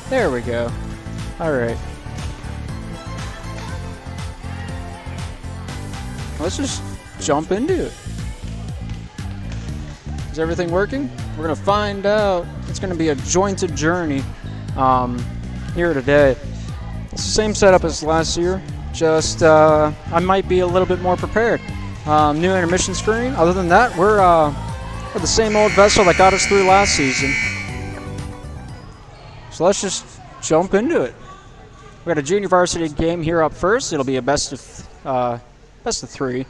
There we go. All right. Let's just jump into it. Is everything working? We're going to find out. It's going to be a jointed journey here today. It's the same setup as last year, just I might be a little bit more prepared. New intermission screen. Other than that, we're the same old vessel that got us through last season. So let's just jump into it. We got a junior varsity game here up first. It'll be a best of three.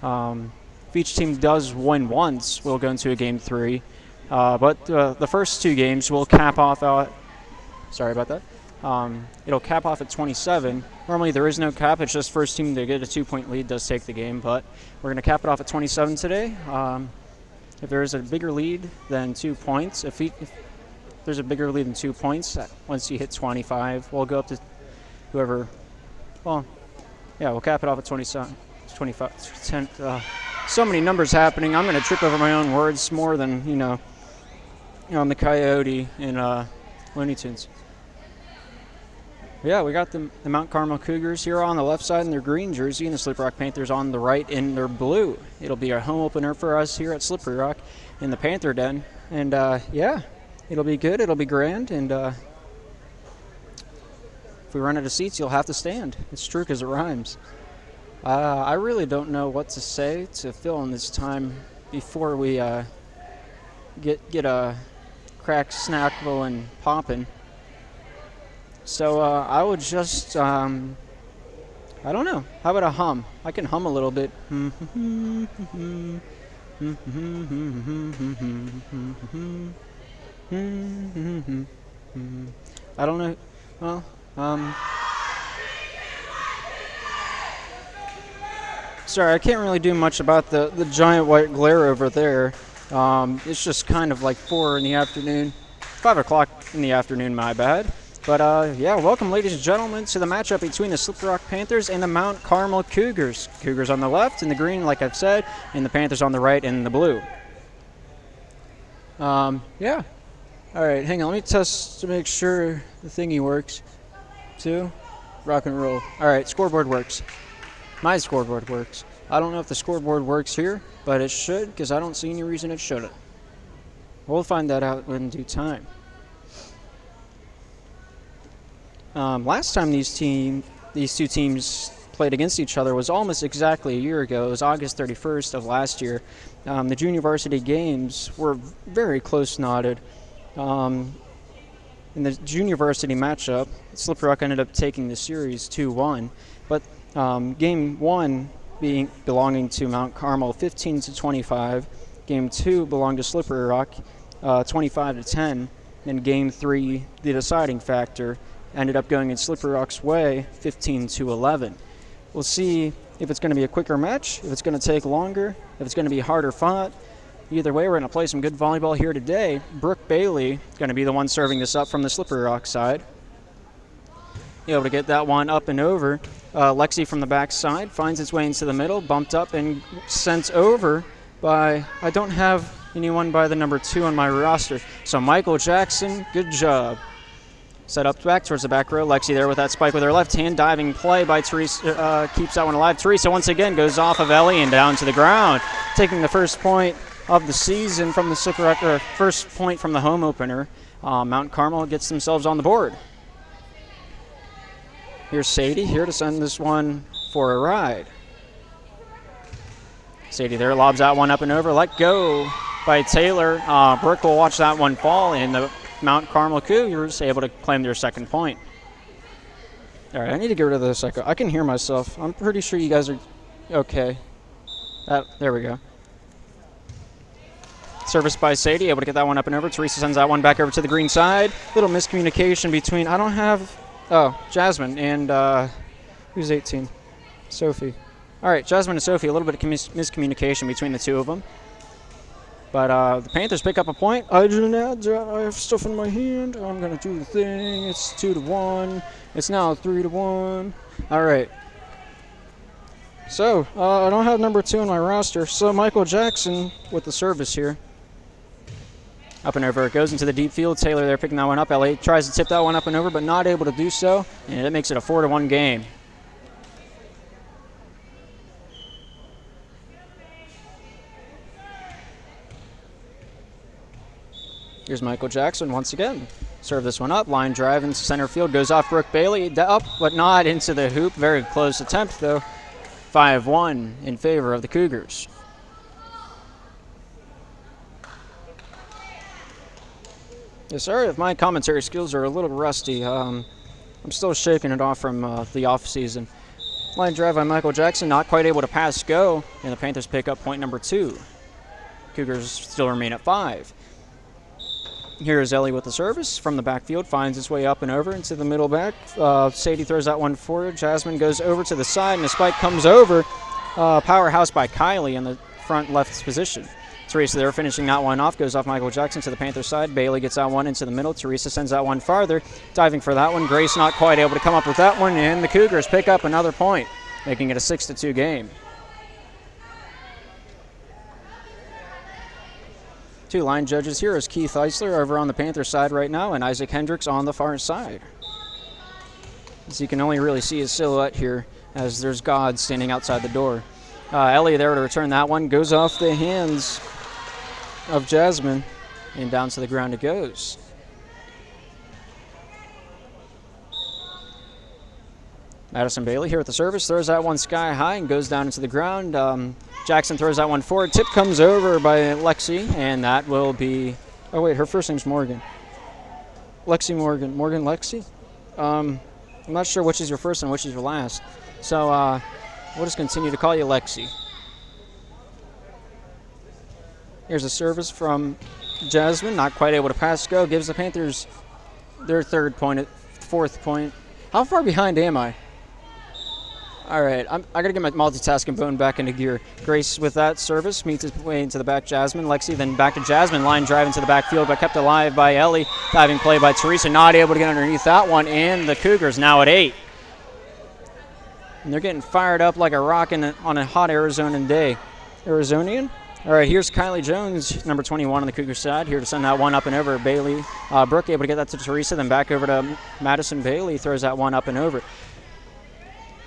If each team does win once, we'll go into a game 3. But the first 2 games will cap off. Sorry about that. It'll cap off at 27. Normally there is no cap. It's just first team to get a 2-point lead does take the game. But we're going to cap it off at 27 today. If there is a bigger lead than 2 points, if there's a bigger lead than 2 points, once you hit 25, we'll go up to whoever. Well, yeah, we'll cap it off at 27, 25, 10. So many numbers happening. I'm going to trip over my own words more than on the Coyote in Looney Tunes. Yeah, we got the Mount Carmel Cougars here on the left side in their green jersey, and the Slippery Rock Panthers on the right in their blue. It'll be a home opener for us here at Slippery Rock in the Panther Den, and yeah, it'll be good. It'll be grand, and if we run out of seats, you'll have to stand. It's true because it rhymes. I really don't know what to say to fill in this time before we get a crack snackable and poppin'. So I would just, I don't know. How about a hum? I can hum a little bit. I don't know. Well, sorry, I can't really do much about the giant white glare over there. It's just kind of like 4 in the afternoon. 5 o'clock in the afternoon, my bad. But yeah, welcome, ladies and gentlemen, to the matchup between the Slippery Rock Panthers and the Mount Carmel Cougars. Cougars on the left in the green, like I've said, and the Panthers on the right in the blue. Yeah. All right, hang on. Let me test to make sure the thingy works. 2, rock and roll. All right, scoreboard works. My scoreboard works. I don't know if the scoreboard works here, but it should, because I don't see any reason it shouldn't. We'll find that out in due time. Last time these two teams played against each other was almost exactly a year ago. It was August 31st of last year. The junior varsity games were very close knotted. In the junior varsity matchup, Slippery Rock ended up taking the series 2-1. But game 1 belonging to Mount Carmel 15-25. Game 2 belonged to Slippery Rock 25-10. And game 3, the deciding factor, ended up going in Slippery Rock's way, 15-11. We'll see if it's going to be a quicker match, if it's going to take longer, if it's going to be harder fought. Either way, we're going to play some good volleyball here today. Brooke Bailey is going to be the one serving this up from the Slippery Rock side. Able to get that one up and over. Lexi from the back side finds its way into the middle, bumped up and sent over by, I don't have anyone by the number 2 on my roster. So Michael Jackson, good job. Set up back towards the back row. Lexi there with that spike with her left hand. Diving play by Teresa, keeps that one alive. Teresa once again goes off of Ellie and down to the ground. Taking the first point of the season from the Slippery Rock, or first point from the home opener. Mount Carmel gets themselves on the board. Here's Sadie here to send this one for a ride. Sadie there lobs that one up and over. Let go by Taylor. Brooke will watch that one fall, and the Mount Carmel Cougars able to claim their second point. All right, I need to get rid of this echo. I can hear myself. I'm pretty sure you guys are okay. There we go. Service by Sadie, able to get that one up and over. Teresa sends that one back over to the green side. Little miscommunication between, I don't have, Jasmine and who's 18? Sophie. All right, Jasmine and Sophie, a little bit of miscommunication between the two of them. But the Panthers pick up a point. I have stuff in my hand. I'm going to do the thing. It's 2-1. It's now 3-1. All right. So, I don't have number 2 on my roster. So, Michael Jackson with the service here. Up and over. It goes into the deep field. Taylor there picking that one up. Ellie tries to tip that one up and over, but not able to do so. And it makes it a 4-1 game. Here's Michael Jackson once again. Serve this one up. Line drive into center field. Goes off Brooke Bailey. Up, but not into the hoop. Very close attempt, though. 5-1 in favor of the Cougars. Yes, sorry if my commentary skills are a little rusty. I'm still shaking it off from the off-season. Line drive by Michael Jackson. Not quite able to pass go. And the Panthers pick up point number 2. Cougars still remain at 5. Here's Ellie with the service from the backfield, finds its way up and over into the middle back. Sadie throws that one forward. Jasmine goes over to the side, and the spike comes over. Powerhouse by Kylie in the front left position. Teresa there finishing that one off, goes off Michael Jackson to the Panther side. Bailey gets that one into the middle. Teresa sends that one farther, diving for that one. Grace not quite able to come up with that one, and the Cougars pick up another point, making it a 6-2 game. 2 line judges here is Keith Eisler over on the Panther side right now, and Isaac Hendricks on the far side. As you can only really see his silhouette here, as there's God standing outside the door. Ellie there to return that one, goes off the hands of Jasmine, and down to the ground it goes. Madison Bailey here at the service, throws that one sky high and goes down into the ground. Jackson throws that one forward. Tip comes over by Lexi, and that will be... Oh, wait, her first name's Morgan. Lexi Morgan. Morgan Lexi? I'm not sure which is your first and which is your last. So we'll just continue to call you Lexi. Here's a service from Jasmine. Not quite able to pass go. Gives the Panthers their 4th point. How far behind am I? All right, I got to get my multitasking bone back into gear. Grace with that service meets his way into the back. Jasmine, Lexi, then back to Jasmine. Line drive into the backfield, but kept alive by Ellie. Diving play by Teresa, not able to get underneath that one. And the Cougars now at 8. And they're getting fired up like a rock on a hot Arizonan day. Arizonian? All right, here's Kylie Jones, number 21 on the Cougar side, here to send that one up and over. Bailey, Brooke able to get that to Teresa, then back over to Madison Bailey, throws that one up and over.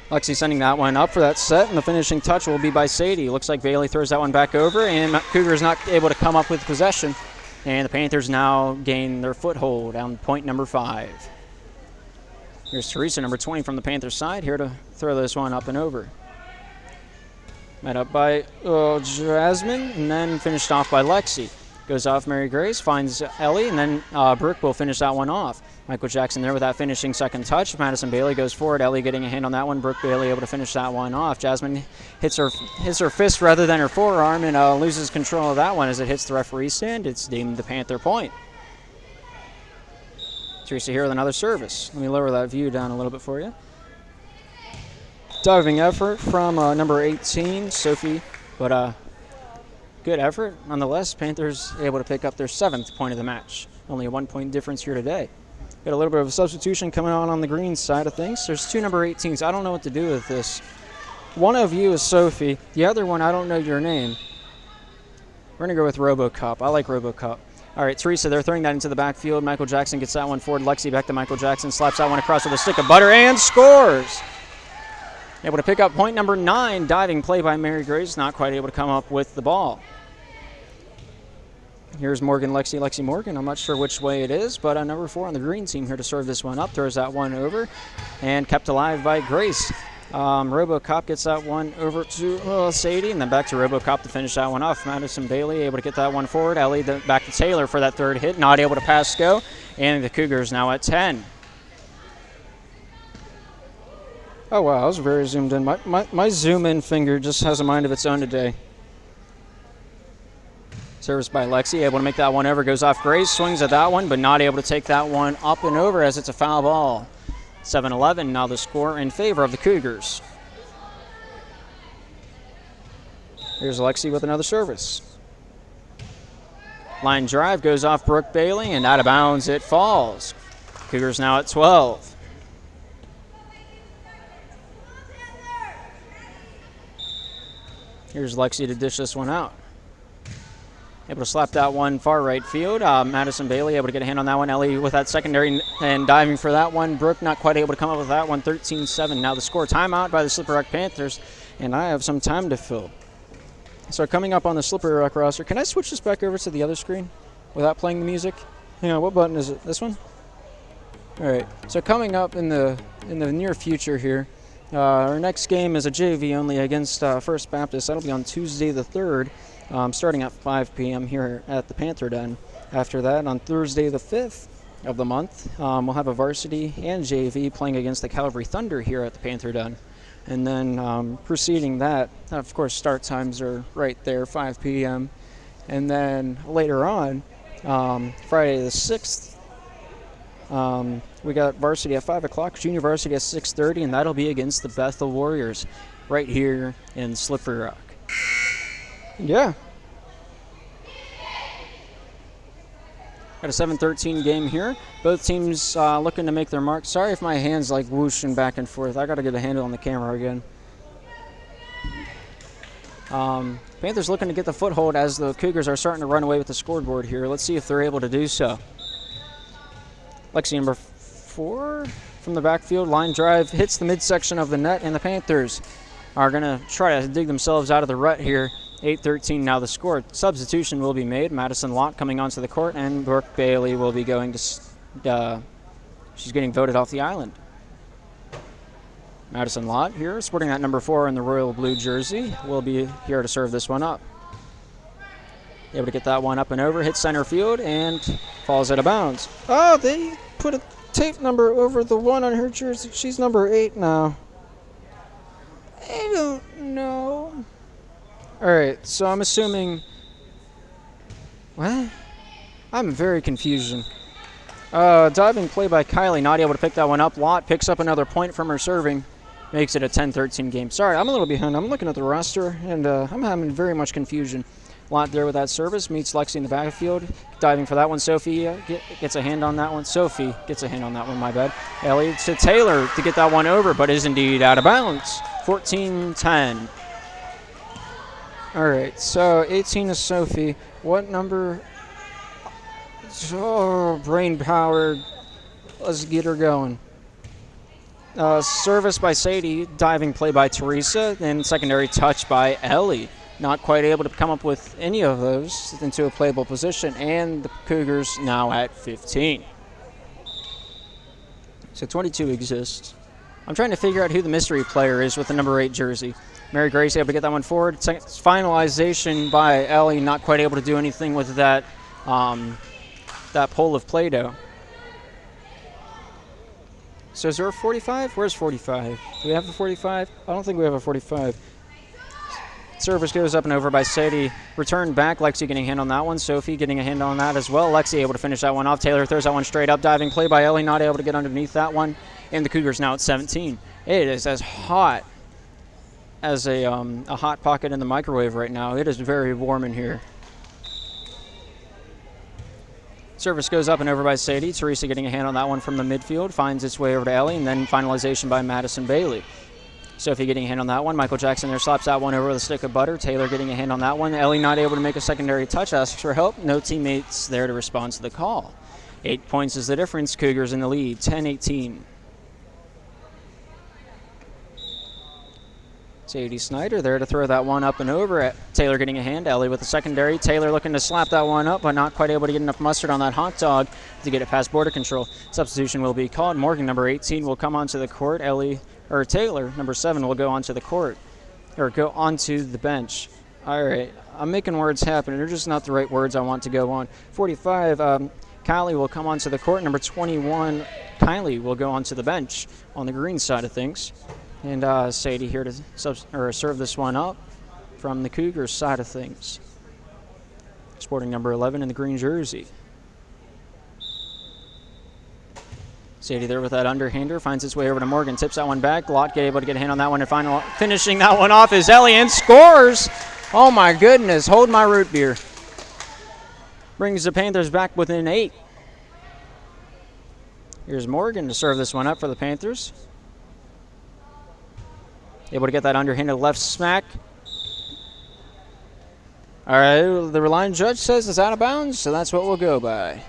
Lexi sending that one up for that set, and the finishing touch will be by Sadie. Looks like Bailey throws that one back over, and Cougars not able to come up with possession. And the Panthers now gain their foothold on point number 5. Here's Teresa, number 20 from the Panthers side, here to throw this one up and over. Met up by Jasmine, and then finished off by Lexi. Goes off Mary Grace, finds Ellie, and then Brooke will finish that one off. Michael Jackson there with that finishing second touch. Madison Bailey goes forward. Ellie getting a hand on that one. Brooke Bailey able to finish that one off. Jasmine hits her fist rather than her forearm and loses control of that one as it hits the referee's stand. It's deemed the Panther point. Teresa here with another service. Let me lower that view down a little bit for you. Diving effort from number 18, Sophie, but good effort. Nonetheless, Panthers able to pick up their 7th point of the match. Only a 1-point difference here today. Got a little bit of a substitution coming on the green side of things. There's 2 number 18s. I don't know what to do with this. One of you is Sophie. The other one, I don't know your name. We're going to go with RoboCop. I like RoboCop. All right, Teresa, they're throwing that into the backfield. Michael Jackson gets that one forward. Lexi back to Michael Jackson. Slaps that one across with a stick of butter and scores. Able to pick up point number 9. Diving play by Mary Grace. Not quite able to come up with the ball. Here's Morgan, Lexi Morgan. I'm not sure which way it is, but number 4 on the green team here to serve this one up. Throws that one over and kept alive by Grace. RoboCop gets that one over to Sadie, and then back to RoboCop to finish that one off. Madison Bailey able to get that one forward. Ellie back to Taylor for that 3rd hit. Not able to pass go, and the Cougars now at 10. Oh, wow, I was very zoomed in. My zoom-in finger just has a mind of its own today. Service by Lexi, able to make that one over. Goes off Grace, swings at that one, but not able to take that one up and over as it's a foul ball. 7-11, now the score in favor of the Cougars. Here's Lexi with another service. Line drive goes off Brooke Bailey, and out of bounds it falls. Cougars now at 12. Here's Lexi to dish this one out. able to slap that one far right field. Madison Bailey able to get a hand on that one. Ellie with that secondary and diving for that one. Brooke not quite able to come up with that one. 13-7. Now the score, timeout by the Slippery Rock Panthers, and I have some time to fill. So coming up on the Slippery Rock roster, can I switch this back over to the other screen without playing the music? Hang on, what button is it? This one? All right. So coming up in the near future here, our next game is a JV only against First Baptist. That'll be on Tuesday the 3rd, starting at 5 p.m. here at the Panther Den. After that, on Thursday the 5th of the month, we'll have a varsity and JV playing against the Calvary Thunder here at the Panther Den. And then preceding that, of course, start times are right there, 5 p.m. And then later on, Friday the 6th, we got varsity at 5 o'clock, junior varsity at 6:30, and that'll be against the Bethel Warriors right here in Slippery Rock. Yeah. Got a 7-13 game here. Both teams looking to make their mark. Sorry if my hand's like whooshing back and forth. I got to get a handle on the camera again. Panthers looking to get the foothold as the Cougars are starting to run away with the scoreboard here. Let's see if they're able to do so. Lexi, number 4 from the backfield. Line drive hits the midsection of the net, and the Panthers are going to try to dig themselves out of the rut here. 8-13 now the score. Substitution will be made. Madison Lott coming onto the court, and Brooke Bailey will be going to she's getting voted off the island. Madison Lott here, sporting that number 4 in the royal blue jersey, will be here to serve this one up. Able to get that one up and over, hits center field, and falls out of bounds. Oh, they put a tape number over the one on her jersey. She's number 8 now. I don't know. All right, so I'm assuming... What? I'm very confused. Diving play by Kylie, not able to pick that one up. Lott picks up another point from her serving. Makes it a 10-13 game. Sorry, I'm a little behind. I'm looking at the roster, and I'm having very much confusion. Lott there with that service, meets Lexi in the backfield. Diving for that one, Sophie gets a hand on that one. Sophie gets a hand on that one, my bad. Ellie to Taylor to get that one over, but is indeed out of bounds. 14-10. All right, so 18 is Sophie. What number? Oh, brain power. Let's get her going. Service by Sadie, diving play by Teresa, and secondary touch by Ellie. Not quite able to come up with any of those into a playable position, and the Cougars now at 15. So 22 exists. I'm trying to figure out who the mystery player is with the number 8 jersey. Mary Grace able to get that one forward. Finalization by Ellie, not quite able to do anything with that that pole of Play-Doh. So is there a 45? Where's 45? Do we have a 45? I don't think we have a 45. Service goes up and over by Sadie. Return back. Lexi getting a hand on that one. Sophie getting a hand on that as well. Lexi able to finish that one off. Taylor throws that one straight up. Diving play by Ellie. Not able to get underneath that one. And the Cougars now at 17. It is as hot as a hot pocket in the microwave right now. It is very warm in here. Service goes up and over by Sadie. Teresa getting a hand on that one from the midfield. Finds its way over to Ellie. And then finalization by Madison Bailey. Sophie getting a hand on that one. Michael Jackson there slaps that one over with a stick of butter. Taylor getting a hand on that one. Ellie not able to make a secondary touch. Asks for help. No teammates there to respond to the call. 8 points is the difference. Cougars in the lead. 10-18. Sadie Snyder there to throw that one up and over at Taylor getting a hand. Ellie with the secondary. Taylor looking to slap that one up, but not quite able to get enough mustard on that hot dog to get it past border control. Substitution will be called. Morgan, number 18, will come onto the court. Taylor, number 7, will go onto the court, or go onto the bench. All right, I'm making words happen. They're just not the right words I want to go on. 45, Kylie will come onto the court. Number 21, Kylie will go onto the bench on the green side of things. And Sadie here to serve this one up from the Cougars side of things. Sporting number 11 in the green jersey. Sadie there with that underhander, finds its way over to Morgan, tips that one back. Lott able to get a hand on that one, and finishing that one off is Ellie, and scores! Oh my goodness, hold my root beer. Brings the Panthers back within 8. Here's Morgan to serve this one up for the Panthers. Able to get that underhanded left smack. All right, the line judge says it's out of bounds, so that's what we'll go by.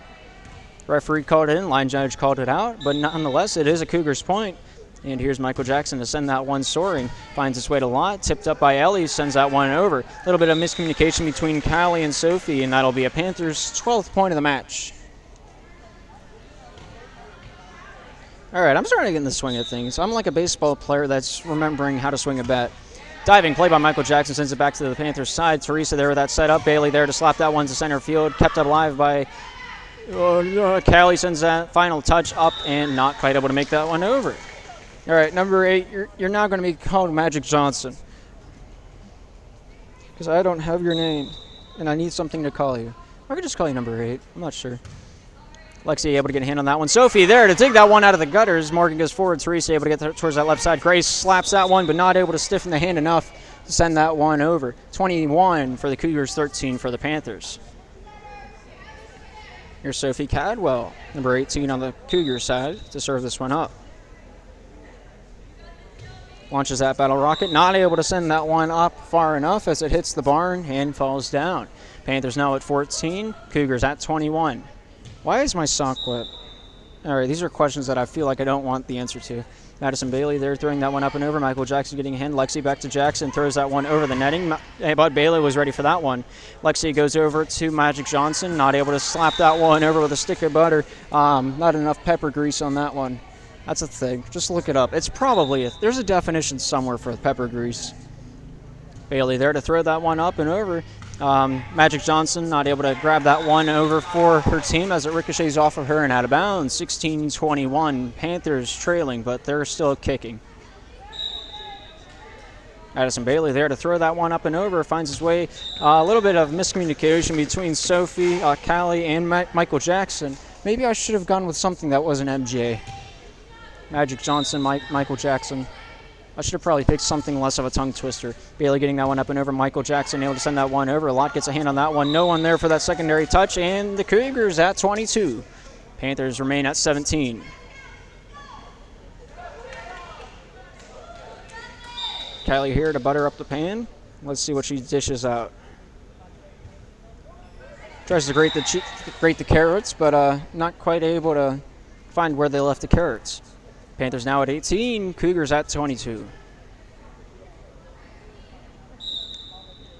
Referee called it in, line judge called it out, but nonetheless, it is a Cougars point. And here's Michael Jackson to send that one soaring. Finds its way to Lott, tipped up by Ellie, sends that one over. A little bit of miscommunication between Callie and Sophie, and that'll be a Panthers' 12th point of the match. All right, I'm starting to get in the swing of things. I'm like a baseball player that's remembering how to swing a bat. Diving play by Michael Jackson sends it back to the Panthers' side. Teresa there with that setup. Bailey there to slap that one to center field. Kept it alive by Callie, sends that final touch up and not quite able to make that one over. All right, number 8, you're now going to be called Magic Johnson. Because I don't have your name, and I need something to call you. I could just call you number 8. I'm not sure. Lexi able to get a hand on that one. Sophie there to dig that one out of the gutters. Morgan goes forward. Teresa able to get towards that left side. Grace slaps that one, but not able to stiffen the hand enough to send that one over. 21 for the Cougars, 13 for the Panthers. Here's Sophie Cadwell, number 18 on the Cougars side, to serve this one up. Launches that battle rocket, not able to send that one up far enough as it hits the barn and falls down. Panthers now at 14, Cougars at 21. Why is my sock wet? All right, these are questions that I feel like I don't want the answer to. Madison Bailey there throwing that one up and over. Michael Jackson getting a hand. Lexi back to Jackson, throws that one over the netting. Bud Bailey was ready for that one. Lexi goes over to Magic Johnson, not able to slap that one over with a stick of butter. Not enough pepper grease on that one. That's a thing. Just look it up. It's probably, there's a definition somewhere for pepper grease. Bailey there to throw that one up and over. Magic Johnson not able to grab that one over for her team as it ricochets off of her and out of bounds. 16-21. Panthers trailing, but they're still kicking. Madison Bailey there to throw that one up and over. Finds his way. A little bit of miscommunication between Sophie, Callie, and Michael Jackson. Maybe I should have gone with something that wasn't MJ. Magic Johnson, Michael Jackson. I should have probably picked something less of a tongue twister. Bailey getting that one up and over. Michael Jackson able to send that one over. Lott gets a hand on that one. No one there for that secondary touch. And the Cougars at 22. Panthers remain at 17. Kylie here to butter up the pan. Let's see what she dishes out. Tries to grate the carrots, but not quite able to find where they left the carrots. Panthers now at 18, Cougars at 22.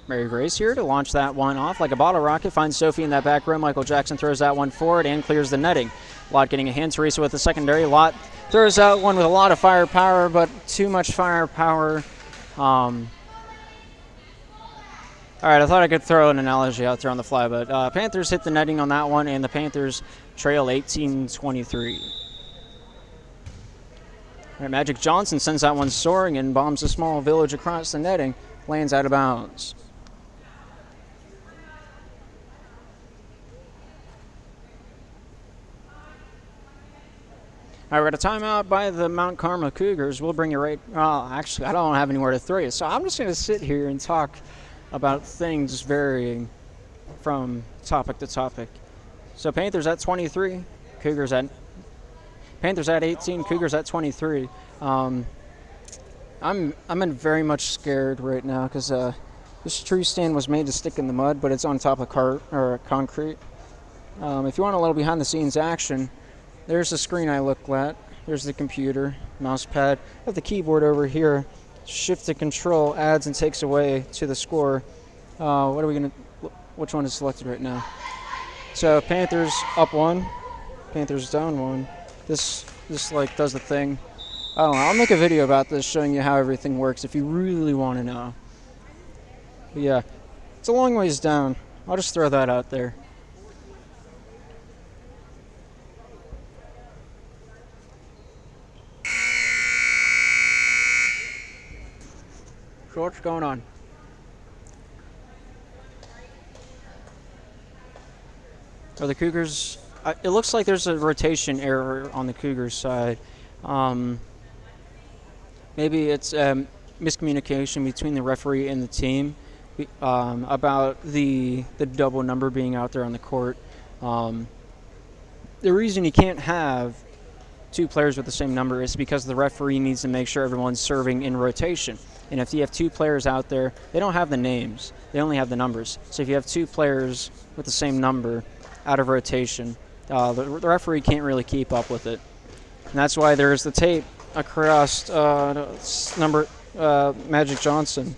Mary Grace here to launch that one off like a bottle rocket. Finds Sophie in that back row. Michael Jackson throws that one forward and clears the netting. Lott getting a hand. Teresa with the secondary. Lott throws that one with a lot of firepower, but too much firepower. All right, I thought I could throw an analogy out there on the fly, but Panthers hit the netting on that one, and the Panthers trail 18-23. All right, Magic Johnson sends that one soaring and bombs a small village across the netting. Lands out of bounds. All right, we got a timeout by the Mount Carmel Cougars. We'll bring you right. Actually, I don't have anywhere to throw you, so I'm just going to sit here and talk about things varying from topic to topic. So Panthers at 23, Panthers at 18, Cougars at 23. I'm very much scared right now because this tree stand was made to stick in the mud, but it's on top of concrete. If you want a little behind the scenes action, there's the screen I look at. There's the computer, mouse pad. I have the keyboard over here. Shift to control adds and takes away to the score. Which one is selected right now? So Panthers up 1, Panthers down 1. This like does the thing. I don't know. I'll make a video about this showing you how everything works if you really want to know. But yeah, it's a long ways down. I'll just throw that out there. So what's going on? Are the Cougars... it looks like there's a rotation error on the Cougars side. Maybe it's miscommunication between the referee and the team about the double number being out there on the court. The reason you can't have two players with the same number is because the referee needs to make sure everyone's serving in rotation. And if you have two players out there, they don't have the names. They only have the numbers. So if you have two players with the same number out of rotation, the referee can't really keep up with it. And that's why there's the tape across Magic Johnson,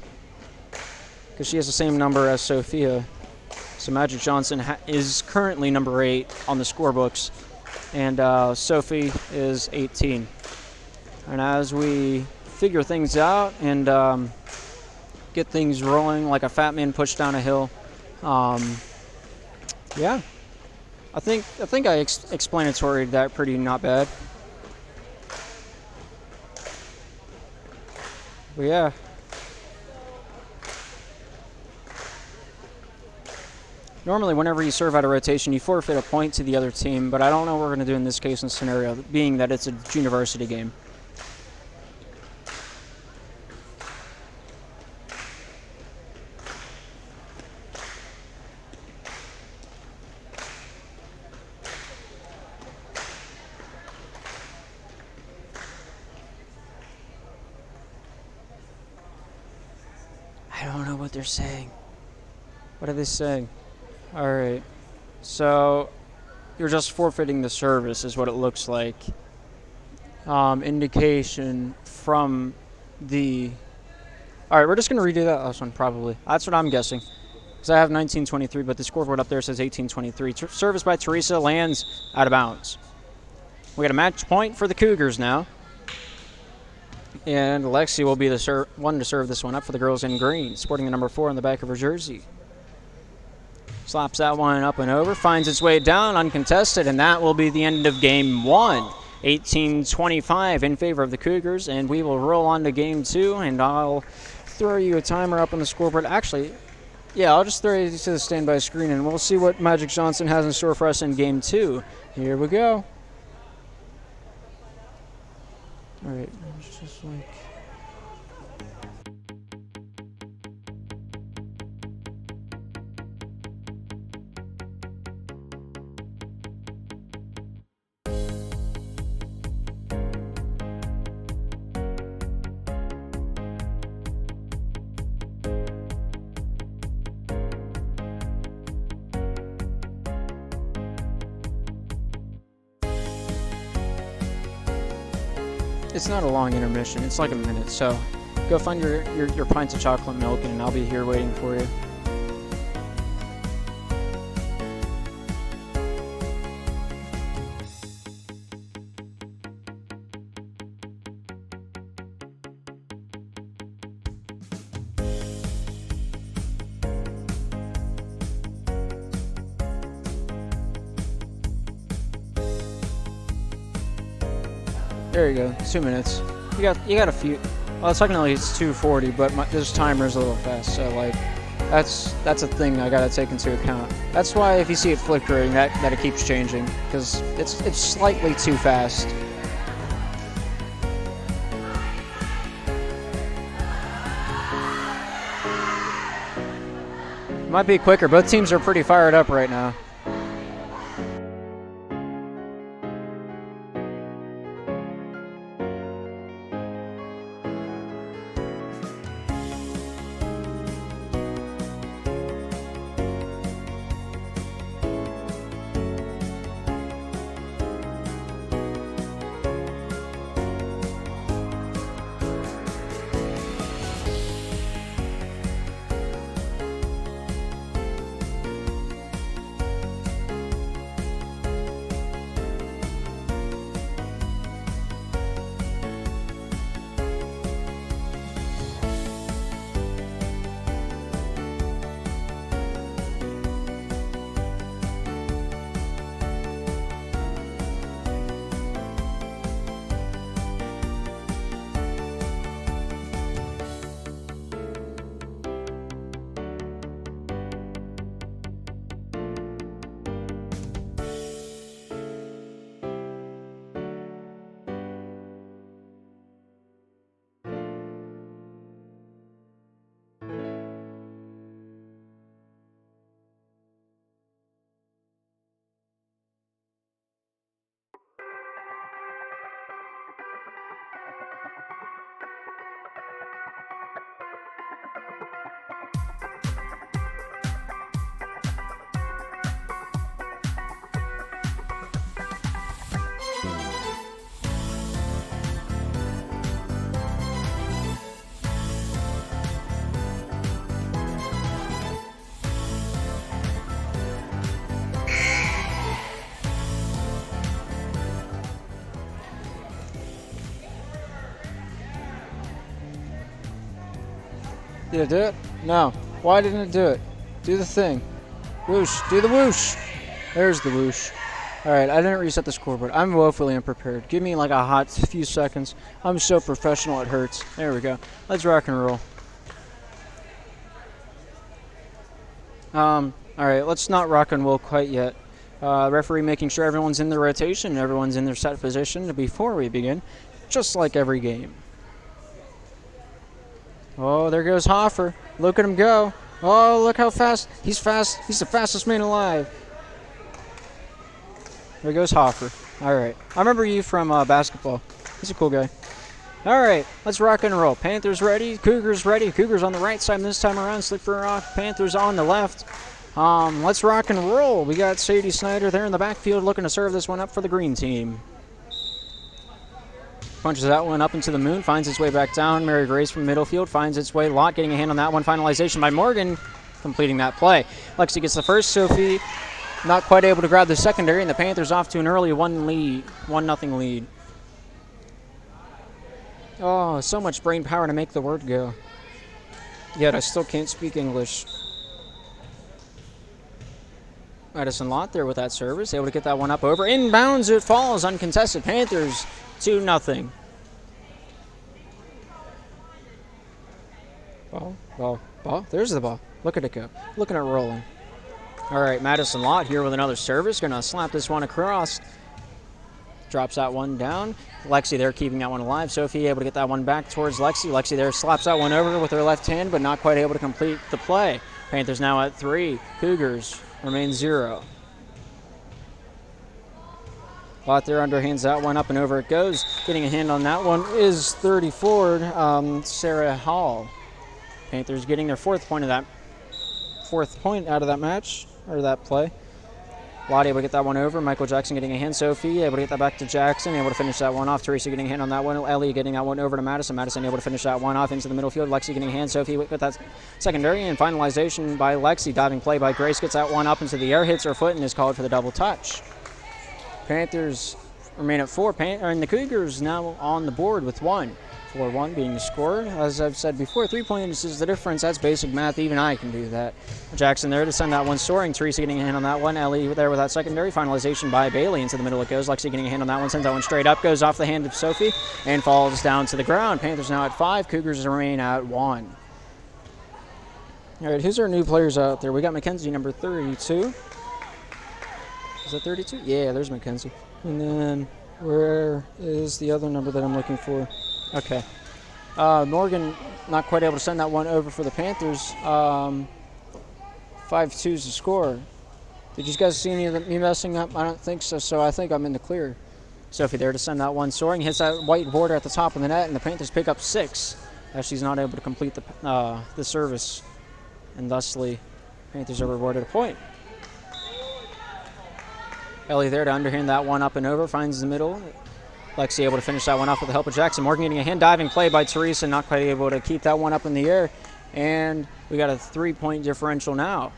because she has the same number as Sophia. So Magic Johnson is currently number 8 on the scorebooks, and Sophie is 18. And as we figure things out and get things rolling like a fat man pushed down a hill, yeah, I think I explanatoried that pretty not bad. But yeah. Normally, whenever you serve out of rotation, you forfeit a point to the other team, but I don't know what we're going to do in this case and scenario, being that it's a university game. I don't know what they're saying. What are they saying? All right. So you're just forfeiting the service is what it looks like. Indication from the... All right, we're just going to redo that last one probably. That's what I'm guessing. Because I have 1923, but the scoreboard up there says 1823. Service by Teresa lands out of bounds. We got a match point for the Cougars now. And Lexi will be the one to serve this one up for the girls in green, sporting the number 4 on the back of her jersey. Slaps that one up and over, finds its way down, uncontested, and that will be the end of game 1. 18-25 in favor of the Cougars, and we will roll on to game 2, and I'll throw you a timer up on the scoreboard. Actually, yeah, I'll just throw you to the standby screen, and we'll see what Magic Johnson has in store for us in game 2. Here we go. All right, it's just like... It's not a long intermission. It's like a minute. So go find your pints of chocolate milk, and I'll be here waiting for you. There you go, 2 minutes. You got a few. Well, technically it's 2:40, but this timer's a little fast, so like that's a thing I gotta take into account. That's why if you see it flickering, that it keeps changing, because it's slightly too fast. It might be quicker. Both teams are pretty fired up right now. Did it do it? No. Why didn't it do it? Do the thing. Whoosh. Do the whoosh. There's the whoosh. All right, I didn't reset the scoreboard. I'm woefully unprepared. Give me like a hot few seconds. I'm so professional it hurts. There we go. Let's rock and roll. All right, let's not rock and roll quite yet. Referee making sure everyone's in their rotation, everyone's in their set position before we begin, just like every game. Oh, there goes Hoffer. Look at him go. Oh, look how fast. He's fast. He's the fastest man alive. There goes Hoffer. All right. I remember you from basketball. He's a cool guy. All right. Let's rock and roll. Panthers ready. Cougars ready. Cougars on the right side this time around. Slip for a rock. Panthers on the left. Let's rock and roll. We got Sadie Snyder there in the backfield looking to serve this one up for the green team. Punches that one up into the moon, finds its way back down. Mary Grace from middle field finds its way. Lott getting a hand on that one. Finalization by Morgan, completing that play. Lexi gets the first. Sophie not quite able to grab the secondary, and the Panthers off to an early 1-0 lead. Oh, so much brain power to make the word go. Yet I still can't speak English. Madison Lott there with that service, able to get that one up over. Inbounds, it falls, uncontested. Panthers 2-0. Ball. There's the ball. Look at it go. Looking at it rolling. All right, Madison Lott here with another service. Going to slap this one across. Drops that one down. Lexi there keeping that one alive. Sophie able to get that one back towards Lexi. Lexi there slaps that one over with her left hand, but not quite able to complete the play. Panthers now at 3. Cougars remain 0. Lott there underhands that one up and over it goes. Getting a hand on that one is 34, Sarah Hall. Panthers getting their fourth point out of that match, or that play. Lott able to get that one over. Michael Jackson getting a hand. Sophie able to get that back to Jackson, able to finish that one off. Teresa getting a hand on that one. Ellie getting that one over to Madison. Madison able to finish that one off into the middle field. Lexi getting a hand. Sophie with that secondary, and finalization by Lexi. Diving play by Grace gets that one up into the air, hits her foot, and is called for the double touch. Panthers remain at 4, and the Cougars now on the board with 1. 4-1 being the score. As I've said before, 3 points is the difference. That's basic math. Even I can do that. Jackson there to send that one soaring. Teresa getting a hand on that one. Ellie there with that secondary. Finalization by Bailey. Into the middle it goes. Lexi getting a hand on that one. Sends that one straight up. Goes off the hand of Sophie and falls down to the ground. Panthers now at 5. Cougars remain at 1. All right, who's our new players out there? We got Mackenzie, number 32. Is that 32? Yeah, there's Mackenzie. And then where is the other number that I'm looking for? Okay. Morgan not quite able to send that one over for the Panthers. 5-2 is the score. Did you guys see any of me messing up? I don't think so, so I think I'm in the clear. Sophie there to send that one soaring. Hits that white border at the top of the net, and the Panthers pick up 6 as she's not able to complete the service. And thusly, Panthers are rewarded a point. Ellie there to underhand that one up and over. Finds the middle. Lexi able to finish that one off with the help of Jackson. Morgan getting a hand diving play by Teresa, not quite able to keep that one up in the air. And we got a 3-point differential now.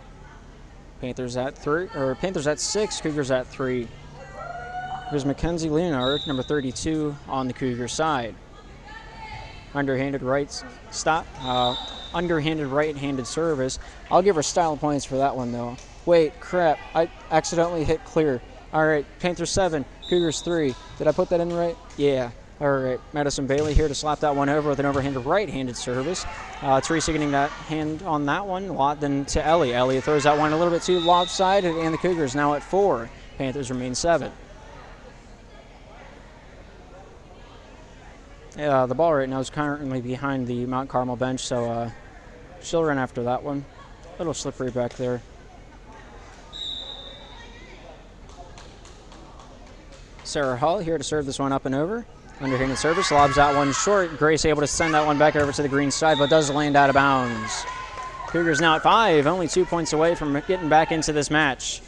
Panthers at 6, Cougars at 3. Here's Mackenzie Leonard, number 32 on the Cougar side. Underhanded right-handed service. I'll give her style points for that one though. Wait, crap, I accidentally hit clear. All right, Panthers 7, Cougars 3. Did I put that in right? Yeah. All right, Madison Bailey here to slap that one over with an overhanded right-handed service. Teresa getting that hand on that one. Lott then to Ellie. Ellie throws that one a little bit too lopsided, and the Cougars now at 4. Panthers remain 7. The ball right now is currently behind the Mount Carmel bench, so she'll run after that one. A little slippery back there. Sarah Hall here to serve this one up and over. Underhanded service, lobs that one short. Grace able to send that one back over to the green side, but does land out of bounds. Cougars now at 5, only 2 points away from getting back into this match.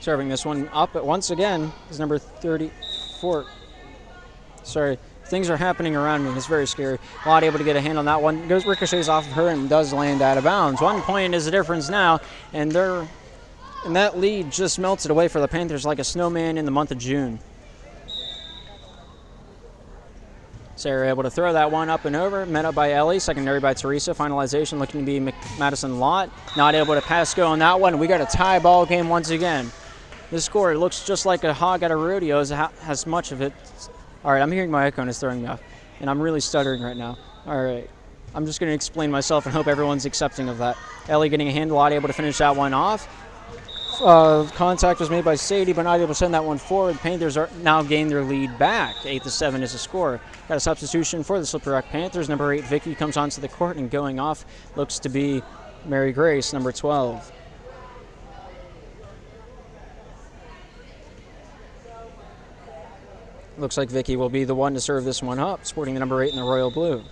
Serving this one up once again is number 34. Sorry, things are happening around me. It's very scary. Lott able to get a hand on that one. Goes ricochets off of her and does land out of bounds. 1 point is the difference now, and that lead just melted away for the Panthers like a snowman in the month of June. Sarah able to throw that one up and over, met up by Ellie, secondary by Teresa. Finalization looking to be Madison Lott. Not able to pass go on that one. We got a tie ball game once again. This score looks just like a hog at a rodeo as much of it. All right, I'm hearing my echo and it's throwing me off, and I'm really stuttering right now. All right, I'm just going to explain myself and hope everyone's accepting of that. Ellie getting a handle, Lott able to finish that one off. Contact was made by Sadie, but not able to send that one forward. Panthers are now gained their lead back. 8-7 is the score. Got a substitution for the Slippery Rock Panthers. Number 8, Vicky, comes onto the court, and going off looks to be Mary Grace, number 12. Looks like Vicky will be the one to serve this one up, sporting the number 8 in the royal blue.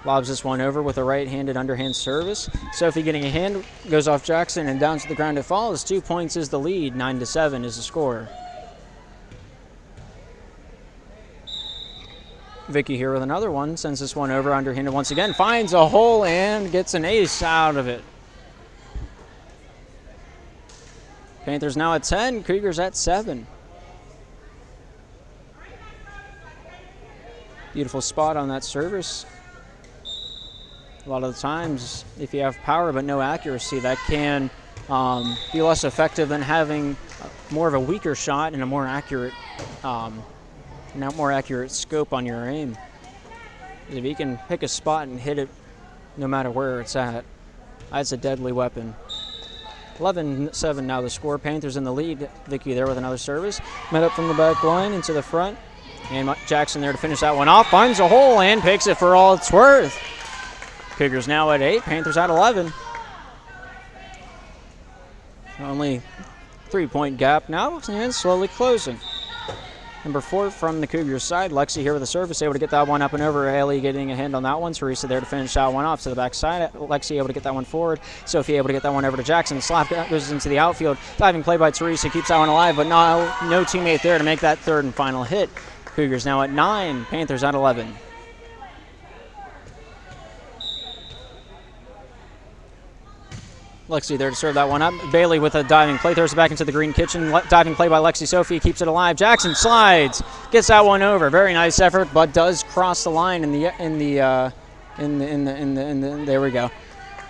Lobs this one over with a right-handed underhand service. Sophie getting a hand, goes off Jackson, and down to the ground it falls. 2 points is the lead. 9-7 is the score. Vicky here with another one, sends this one over underhanded once again, finds a hole and gets an ace out of it. Panthers now at 10, Cougars at 7. Beautiful spot on that service. A lot of the times, if you have power but no accuracy, that can be less effective than having more of a weaker shot and a more accurate, scope on your aim. If you can pick a spot and hit it, no matter where it's at, that's a deadly weapon. 11-7 now the score. Panthers in the lead. Vicky there with another service. Met up from the back line into the front, and Jackson there to finish that one off. Finds a hole and picks it for all it's worth. Cougars now at 8, Panthers at 11. Only 3-point gap now, and slowly closing. Number 4 from the Cougars side, Lexi here with a service, able to get that one up and over. Haley getting a hand on that one. Teresa there to finish that one off to the back side. Lexi able to get that one forward. Sophie able to get that one over to Jackson. The slap goes into the outfield. Diving play by Teresa, keeps that one alive, but no teammate there to make that third and final hit. Cougars now at 9, Panthers at 11. Lexi there to serve that one up. Bailey with a diving play, throws it back into the green kitchen. Diving play by Lexi. Sophie keeps it alive. Jackson slides, gets that one over. Very nice effort, but does cross the line in the there we go.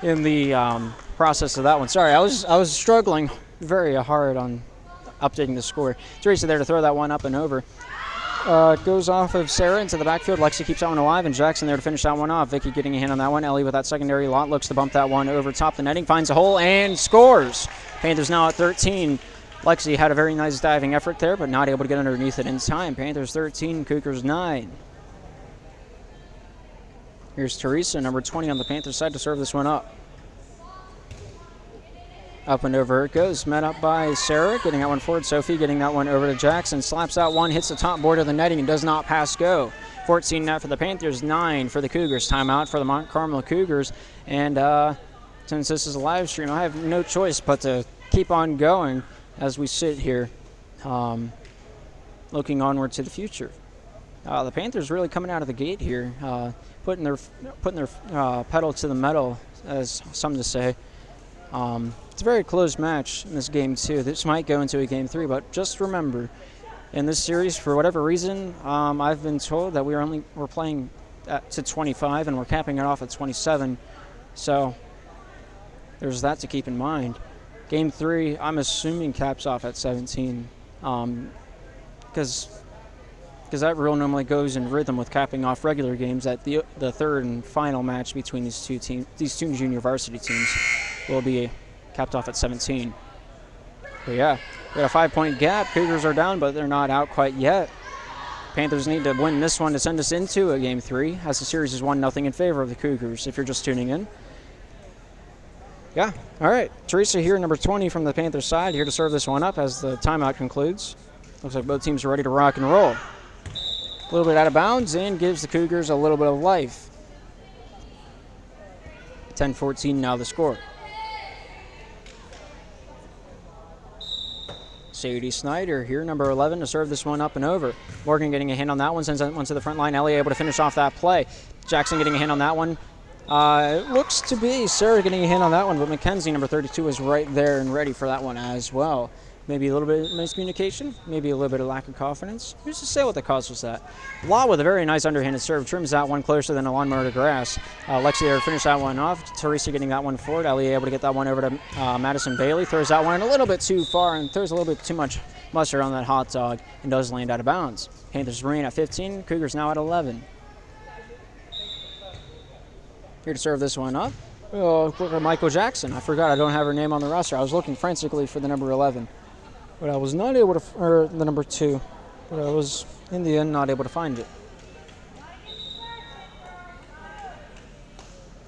In the process of that one. Sorry, I was struggling very hard on updating the score. Teresa there to throw that one up and over. Goes off of Sarah into the backfield. Lexi keeps that one alive, and Jackson there to finish that one off. Vicky getting a hand on that one. Ellie with that secondary. Lot looks to bump that one over top the netting, finds a hole, and scores. Panthers now at 13. Lexi had a very nice diving effort there, but not able to get underneath it in time. Panthers 13, Cougars 9. Here's Teresa, number 20 on the Panthers side, to serve this one up. Up and over it goes. Met up by Sarah, getting that one forward. Sophie getting that one over to Jackson. Slaps that one, hits the top board of the netting, and does not pass go. 14 net for the Panthers, 9 for the Cougars. Timeout for the Mount Carmel Cougars. And since this is a live stream, I have no choice but to keep on going as we sit here, looking onward to the future. The Panthers really coming out of the gate here, putting their pedal to the metal, as some to say. It's a very close match in this game, too. This might go into a game 3, but just remember, in this series, for whatever reason, I've been told that we're playing to 25, and we're capping it off at 27. So there's that to keep in mind. Game 3, I'm assuming caps off at 17, because that rule normally goes in rhythm with capping off regular games. At the third and final match between these two junior varsity teams will be capped off at 17. But yeah, we got a 5-point gap. Cougars are down, but they're not out quite yet. Panthers need to win this one to send us into a game 3, as the series is 1-0 in favor of the Cougars, if you're just tuning in. Yeah, all right. Teresa here, number 20 from the Panthers side, here to serve this one up as the timeout concludes. Looks like both teams are ready to rock and roll. A little bit out of bounds and gives the Cougars a little bit of life. 10-14 now the score. Sadie Snyder here, number 11, to serve this one up and over. Morgan getting a hand on that one, sends that one to the front line. Ellie able to finish off that play. Jackson getting a hand on that one. It looks to be Sarah getting a hand on that one, but Mackenzie, number 32, is right there and ready for that one as well. Maybe a little bit of miscommunication, maybe a little bit of lack of confidence. Who's to say what the cause was that? Law with a very nice underhanded serve, trims that one closer than a lawnmower to grass. Lexi there to finish that one off. Teresa getting that one forward. Ellie able to get that one over to Madison Bailey. Throws that one a little bit too far and throws a little bit too much mustard on that hot dog and does land out of bounds. Panthers remain at 15, Cougars now at 11. Here to serve this one up. Oh, Michael Jackson. I forgot I don't have her name on the roster. I was looking frantically for the number 11. But I was not able to, or the number 2, but I was, in the end, not able to find it.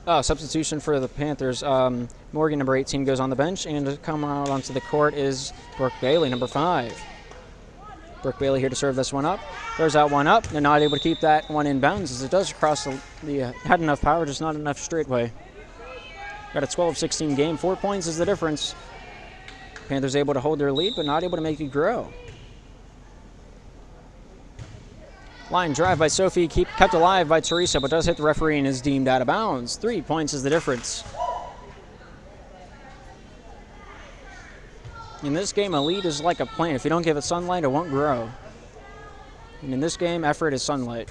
Oh, substitution for the Panthers. Morgan, number 18, goes on the bench, and to come out onto the court is Brooke Bailey, number 5. Brooke Bailey here to serve this one up. Throws that one up, and not able to keep that one in bounds as it does cross the had enough power, just not enough straightway. Got a 12-16 game. 4 points is the difference. Panthers able to hold their lead, but not able to make it grow. Line drive by Sophie, kept alive by Teresa, but does hit the referee and is deemed out of bounds. 3 points is the difference. In this game, a lead is like a plant. If you don't give it sunlight, it won't grow. And in this game, effort is sunlight.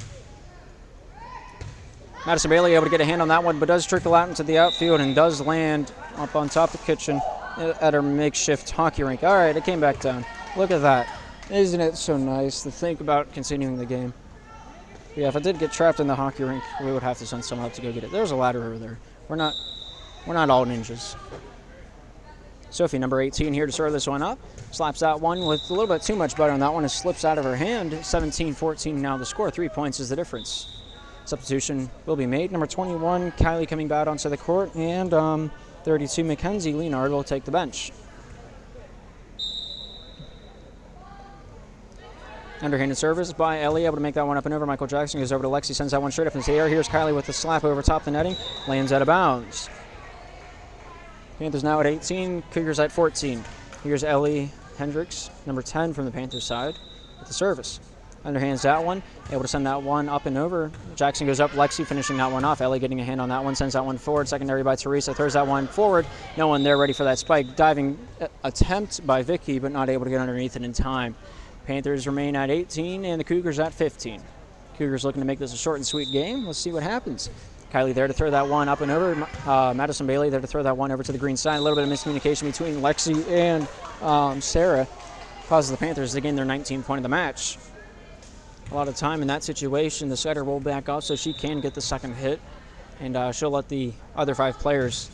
Madison Bailey able to get a hand on that one, but does trickle out into the outfield and does land up on top of the kitchen at our makeshift hockey rink. All right, it came back down. Look at that. Isn't it so nice to think about continuing the game? Yeah, if I did get trapped in the hockey rink, we would have to send someone up to go get it. There's a ladder over there. We're not all ninjas. Sophie, number 18, here to serve this one up. Slaps that one with a little bit too much butter on that one. It slips out of her hand. 17-14 now the score. 3 points is the difference. Substitution will be made. Number 21, Kylie coming back onto the court, and 32, Mackenzie Leonard will take the bench. Underhanded service by Ellie, able to make that one up and over. Michael Jackson goes over to Lexi, sends that one straight up into the air. Here's Kylie with the slap over top the netting, lands out of bounds. Panthers now at 18, Cougars at 14. Here's Ellie Hendricks, number 10 from the Panthers side, with the service. Underhands that one, able to send that one up and over. Jackson goes up, Lexi finishing that one off. Ellie getting a hand on that one, sends that one forward. Secondary by Teresa, throws that one forward. No one there ready for that spike. Diving attempt by Vicky, but not able to get underneath it in time. Panthers remain at 18 and the Cougars at 15. Cougars looking to make this a short and sweet game. Let's see what happens. Kylie there to throw that one up and over. Madison Bailey there to throw that one over to the green side. A little bit of miscommunication between Lexi and Sarah causes the Panthers to gain their 19th point of the match. A lot of time in that situation, the setter will back off so she can get the second hit, and she'll let the other 5 players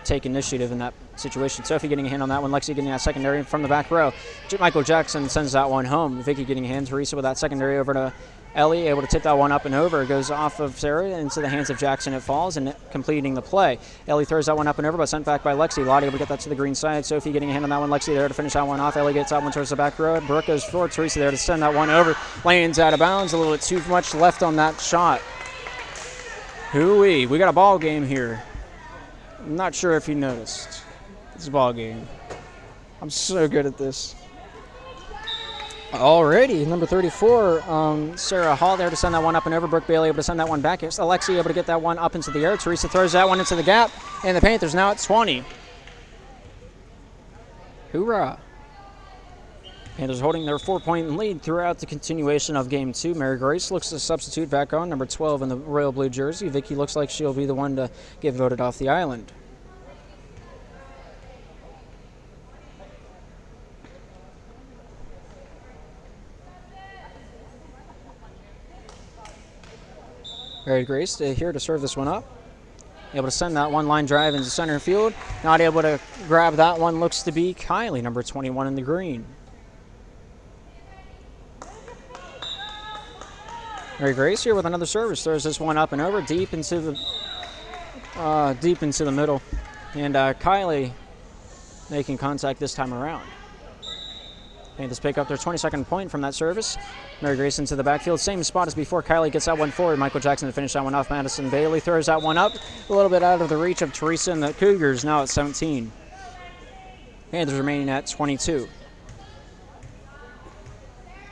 take initiative in that situation. Sophie getting a hand on that one, Lexi getting that secondary from the back row. Michael Jackson sends that one home. Vicky getting a hand, Teresa with that secondary over to Ellie, able to tip that one up and over. It goes off of Sarah into the hands of Jackson. It falls and completing the play. Ellie throws that one up and over, but sent back by Lexi. Lottie able to get that to the green side. Sophie getting a hand on that one. Lexi there to finish that one off. Ellie gets that one towards the back row. Brooke goes forward. Teresa there to send that one over. Lands out of bounds. A little bit too much left on that shot. Hooey, we got a ball game here. I'm not sure if you noticed. It's a ball game. I'm so good at this. Alrighty, number 34, Sarah Hall there to send that one up and over. Brooke Bailey able to send that one back. It's Alexi able to get that one up into the air. Teresa throws that one into the gap, and the Panthers now at 20. Hoorah. Panthers holding their 4-point lead throughout the continuation of Game 2. Mary Grace looks to substitute back on, number 12 in the royal blue jersey. Vicky looks like she'll be the one to get voted off the island. Mary Grace here to serve this one up. Able to send that one line drive into center field. Not able to grab that one. Looks to be Kylie, number 21 in the green. Mary Grace here with another service. Throws this one up and over, deep into the middle. And Kylie making contact this time around. Panthers pick up their 22nd point from that service. Mary Grace into the backfield. Same spot as before. Kylie gets that one forward. Michael Jackson to finish that one off. Madison Bailey throws that one up. A little bit out of the reach of Teresa and the Cougars now at 17. Panthers remaining at 22.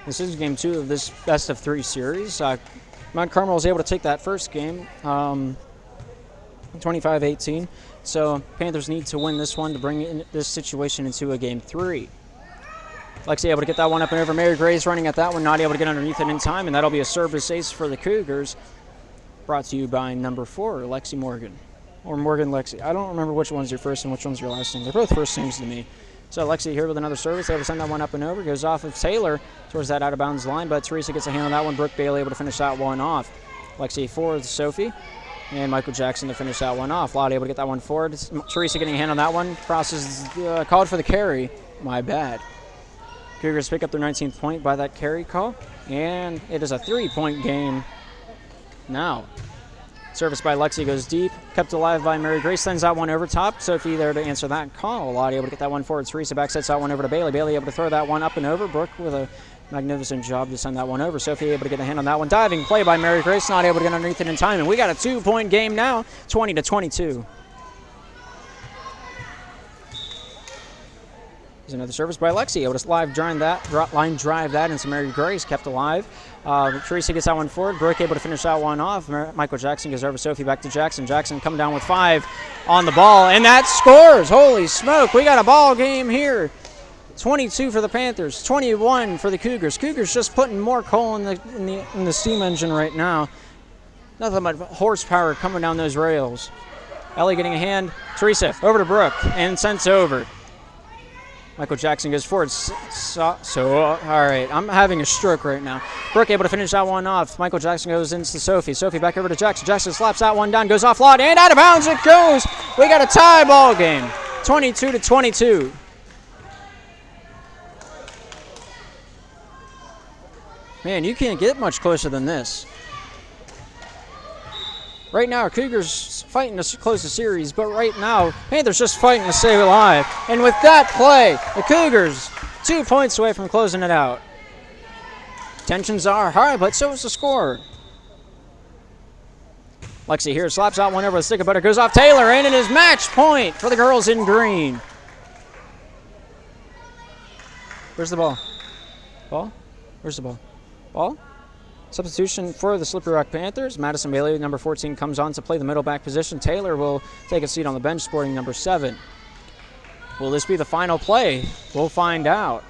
This is Game 2 of this best-of-3 series. Mount Carmel was able to take that first game, 25-18. So Panthers need to win this one to bring this situation into a Game 3. Lexi able to get that one up and over. Mary Grace running at that one, not able to get underneath it in time, and that'll be a service ace for the Cougars. Brought to you by number 4, Lexi Morgan. Or Morgan Lexi. I don't remember which one's your first and which one's your last name. They're both first names to me. So Lexi here with another service. Able to send that one up and over. Goes off of Taylor towards that out-of-bounds line, but Teresa gets a hand on that one. Brooke Bailey able to finish that one off. Lexi forward to Sophie. And Michael Jackson to finish that one off. Lottie able to get that one forward. Teresa getting a hand on that one. Crosses, called for the carry. My bad. Cougars pick up their 19th point by that carry call. And it is a 3-point game now. Service by Lexi goes deep. Kept alive by Mary Grace. Sends that one over top. Sophie there to answer that call. Lottie able to get that one forward. Teresa back sets that one over to Bailey. Bailey able to throw that one up and over. Brooke with a magnificent job to send that one over. Sophie able to get a hand on that one. Diving play by Mary Grace. Not able to get underneath it in time. And we got a 2-point game now. 20-22. There's another service by Lexi. Able to line drive that into Mary Grace. Kept alive. Teresa gets that one forward. Brooke able to finish that one off. Michael Jackson goes over. Sophie back to Jackson. Jackson coming down with 5 on the ball. And that scores. Holy smoke. We got a ball game here. 22 for the Panthers. 21 for the Cougars. Cougars just putting more coal in the steam engine right now. Nothing but horsepower coming down those rails. Ellie getting a hand. Teresa over to Brooke and sent over. Michael Jackson goes forward. All right, I'm having a stroke right now. Brooke able to finish that one off. Michael Jackson goes into Sophie. Sophie back over to Jackson. Jackson slaps that one down, goes off lot, and out of bounds it goes. We got a tie ball game, 22-22. Man, you can't get much closer than this. Right now, Cougars fighting to close the series, but right now, Panthers just fighting to stay alive. And with that play, the Cougars 2 points away from closing it out. Tensions are high, but so is the score. Lexi here slaps out one over the stick of butter, goes off Taylor, and it is match point for the girls in green. Where's the ball? Ball? Where's the ball? Ball? Substitution for the Slippery Rock Panthers. Madison Bailey, number 14, comes on to play the middle back position. Taylor will take a seat on the bench, sporting number 7. Will this be the final play? We'll find out.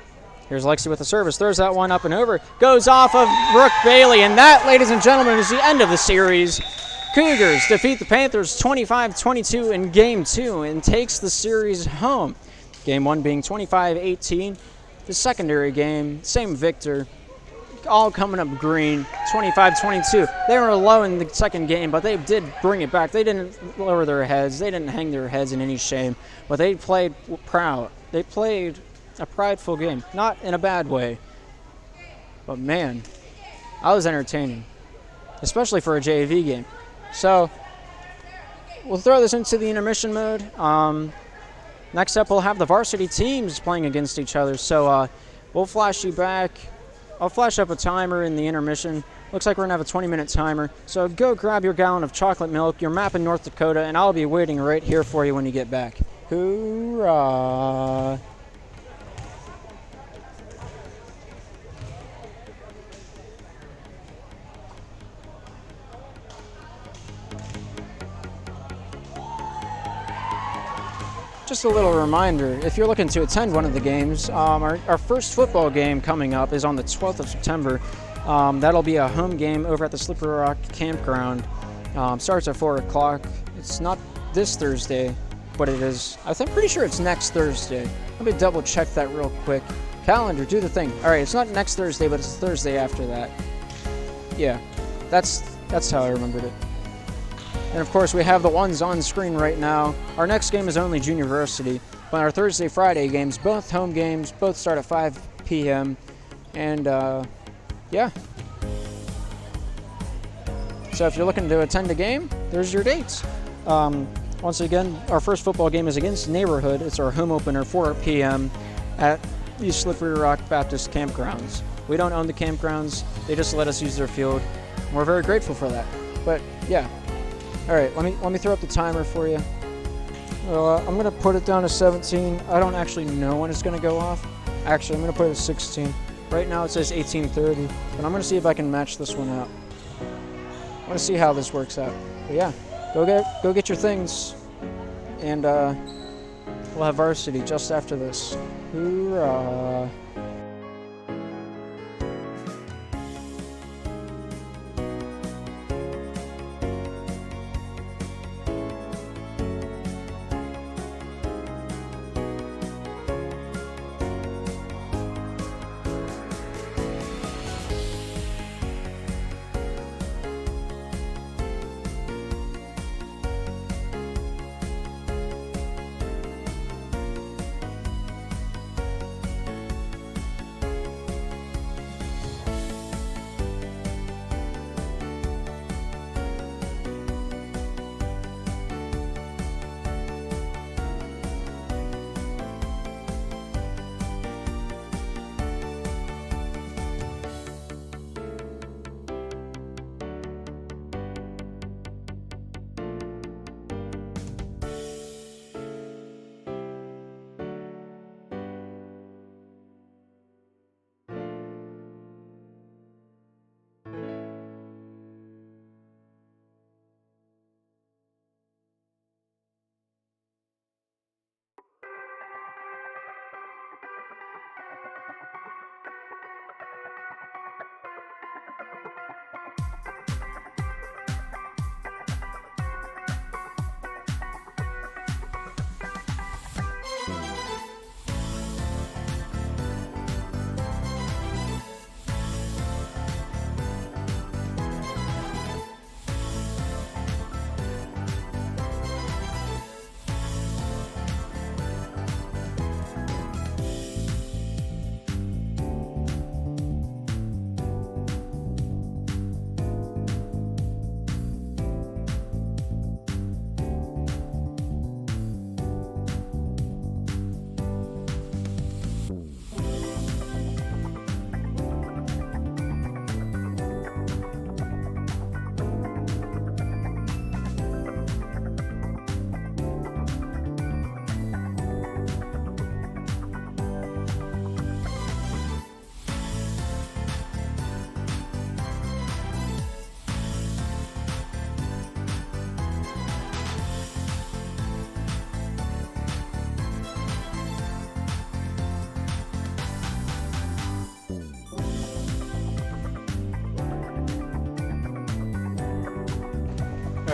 Here's Lexi with the service. Throws that one up and over. Goes off of Brooke Bailey. And that, ladies and gentlemen, is the end of the series. Cougars defeat the Panthers 25-22 in Game 2 and takes the series home. Game 1 being 25-18. The secondary game, same victor. All coming up green, 25-22. They were low in the second game, but they did bring it back. They didn't lower their heads. They didn't hang their heads in any shame, but they played proud. They played a prideful game, not in a bad way. But, man, I was entertaining, especially for a JV game. So we'll throw this into the intermission mode. Next up, we'll have the varsity teams playing against each other. So we'll flash you back. I'll flash up a timer in the intermission. Looks like we're going to have a 20-minute timer. So go grab your gallon of chocolate milk, your map in North Dakota, and I'll be waiting right here for you when you get back. Hoorah! Just a little reminder, if you're looking to attend one of the games, our first football game coming up is on the 12th of September. That'll be a home game over at the Slippery Rock Campground. Starts at 4 o'clock. It's not this Thursday, but it is. I'm pretty sure it's next Thursday. Let me double check that real quick. Calendar, do the thing. All right, it's not next Thursday, but it's Thursday after that. Yeah, that's how I remembered it. And of course, we have the ones on screen right now. Our next game is only junior varsity, but our Thursday, Friday games, both home games, both start at 5 p.m. And yeah. So if you're looking to attend a game, there's your dates. Once again, our first football game is against Neighborhood. It's our home opener, 4 p.m. at the Slippery Rock Baptist Campgrounds. We don't own the campgrounds. They just let us use their field. We're very grateful for that. But yeah. All right, let me throw up the timer for you. I'm going to put it down to 17. I don't actually know when it's going to go off. Actually, I'm going to put it at 16. Right now it says 18:30, but I'm going to see if I can match this one out. I want to see how this works out. But yeah, go get your things, and we'll have varsity just after this. Hoorah!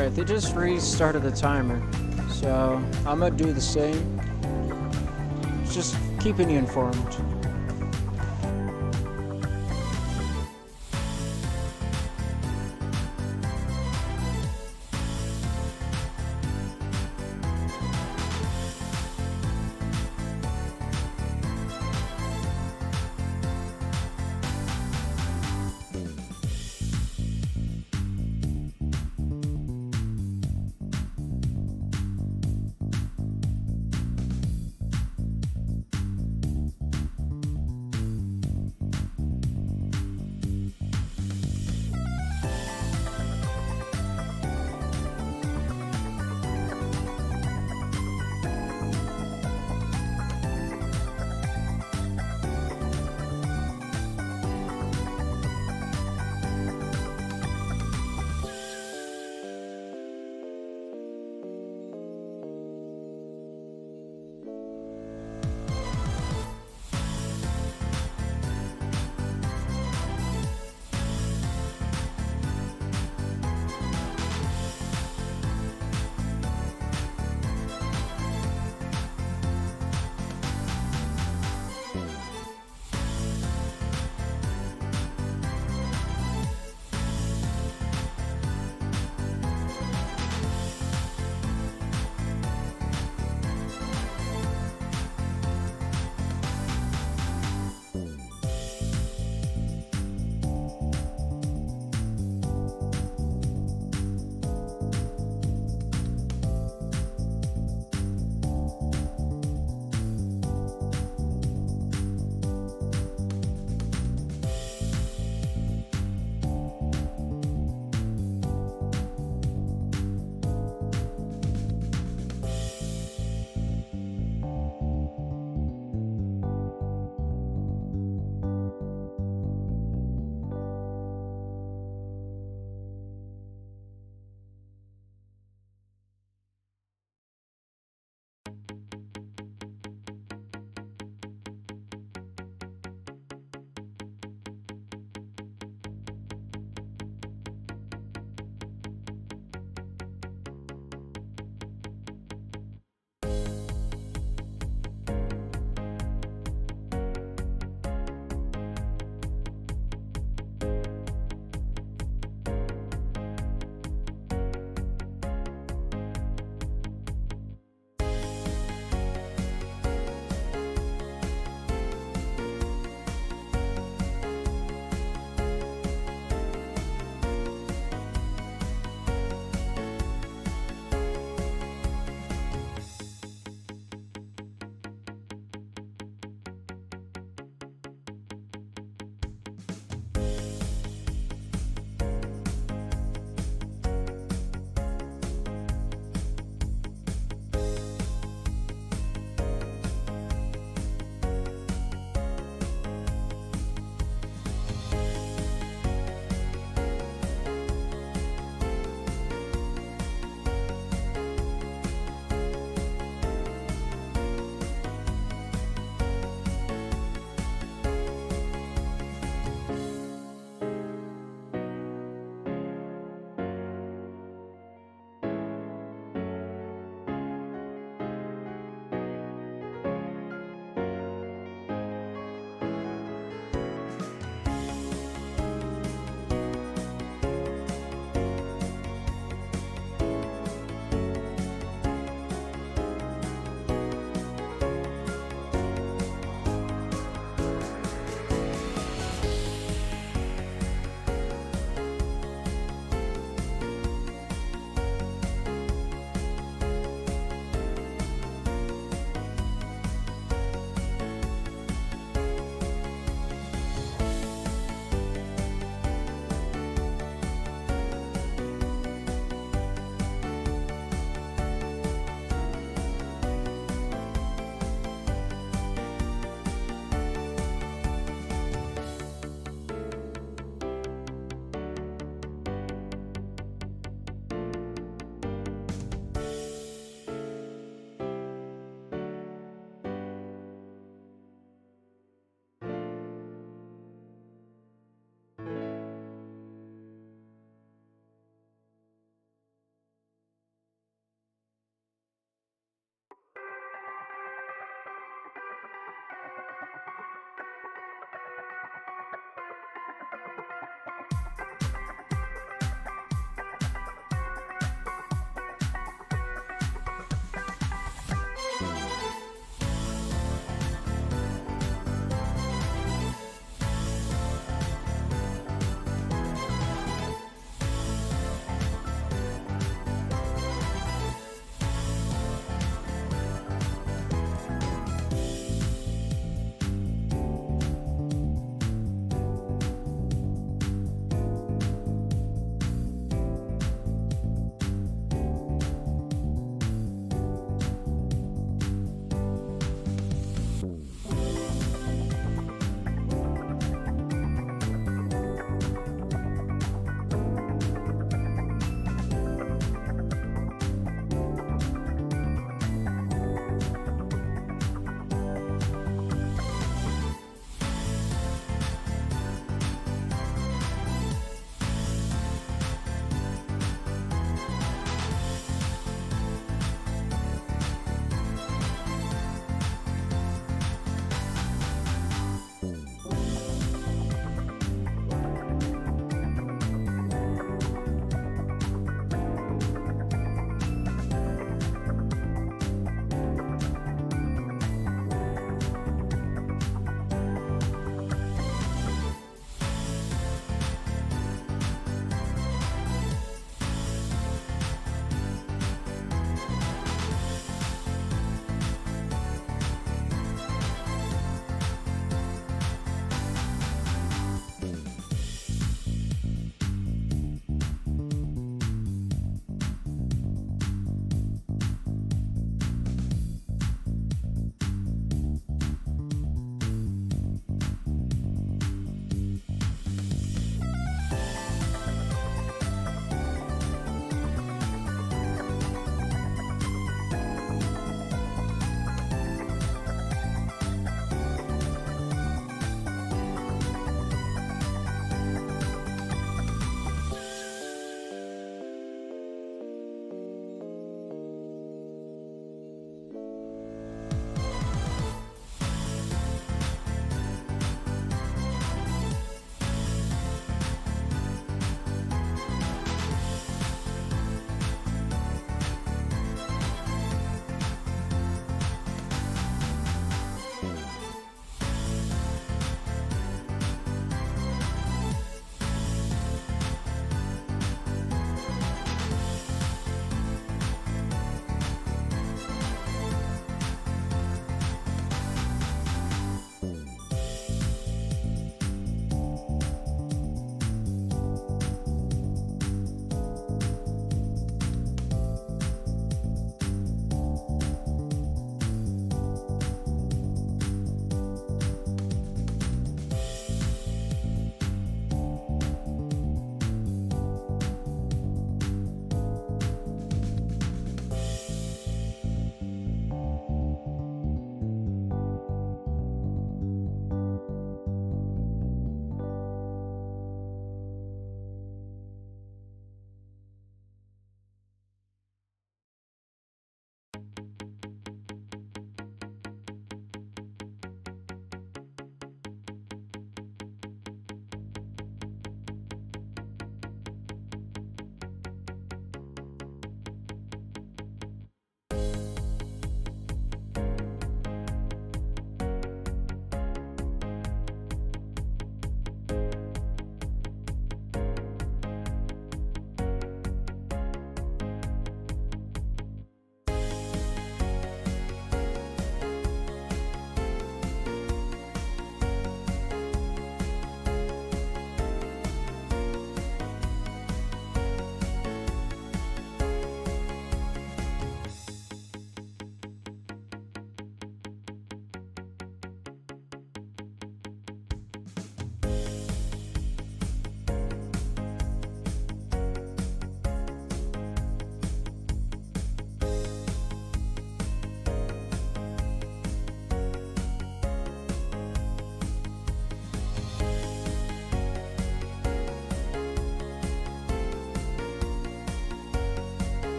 Alright, they just restarted the timer. So I'm gonna do the same. Just keeping you informed.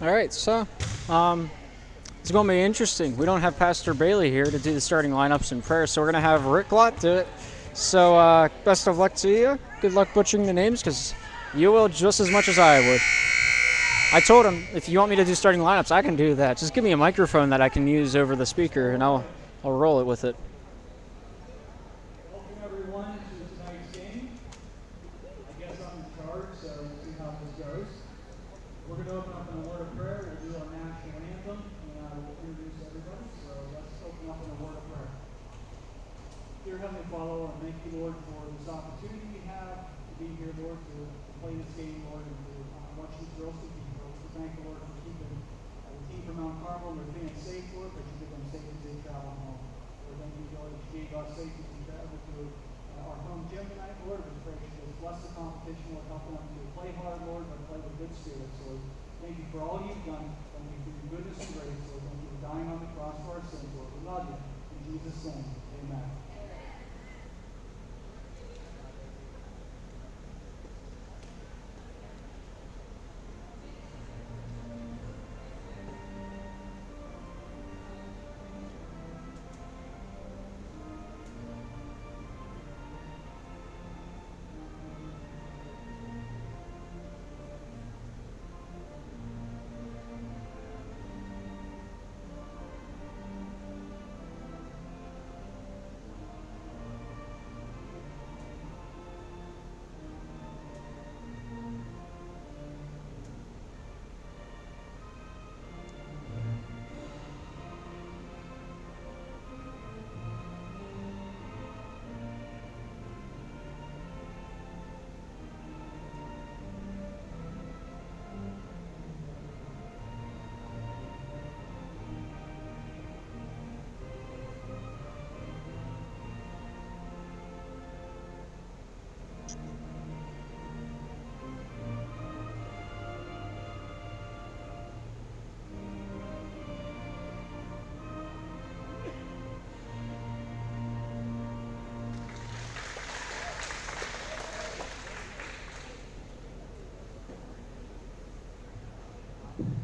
All right, so it's going to be interesting. We don't have Pastor Bailey here to do the starting lineups and prayer, so we're going to have Rick Lott do it. So best of luck to you. Good luck butchering the names, because you will just as much as I would. I told him, if you want me to do starting lineups, I can do that. Just give me a microphone that I can use over the speaker, and I'll roll it with it. Welcome everyone to tonight's game. I guess I'm in charge, so we'll see how this goes. We're going to open up in a word of prayer. We'll do our national anthem, and we'll introduce everybody. So let's open up in a word of prayer. Dear Heavenly Father, I thank you, Lord, for this opportunity we have to be here, Lord, to play this game, Lord, and to watch these girls compete. Thank you, Lord, for keeping the team from Mount Carmel and their fans safe, Lord, but you give them safe as they travel home. Lord, thank you, Lord, that you gave us safety to travel to our home gym tonight, Lord. We pray that you bless the competition, Lord, help them to play hard, Lord, but play with good spirits, Lord. Thank you for all you've done. Thank you for your goodness and grace, Lord. Thank you for dying on the cross for our sins, Lord. We love you. In Jesus' name, amen.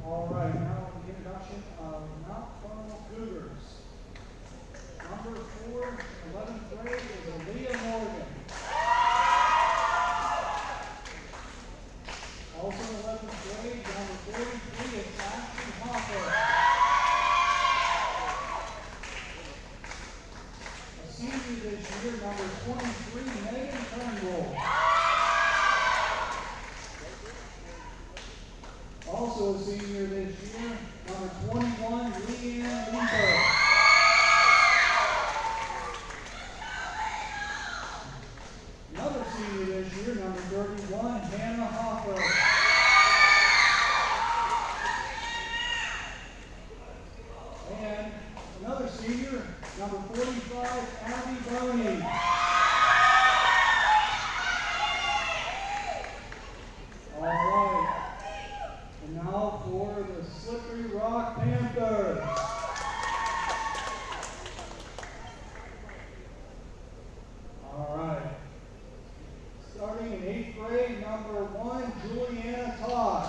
All right, now the introduction of Mount Carmel Cougars. Number 4, 11th grade is Aaliyah Morgan. Also in 11th grade, number 43 is Ashley Hopper. A senior this year, number 23, Megan Turnbull. Also a senior this year, number 21, Leanne Leeper. Another senior this year, number 31, Hannah Hopper. And another senior, number 45, Abby Boney. All right. And now for the Slippery Rock Panthers. All right. Starting in 8th grade, number 1, Juliana Todd.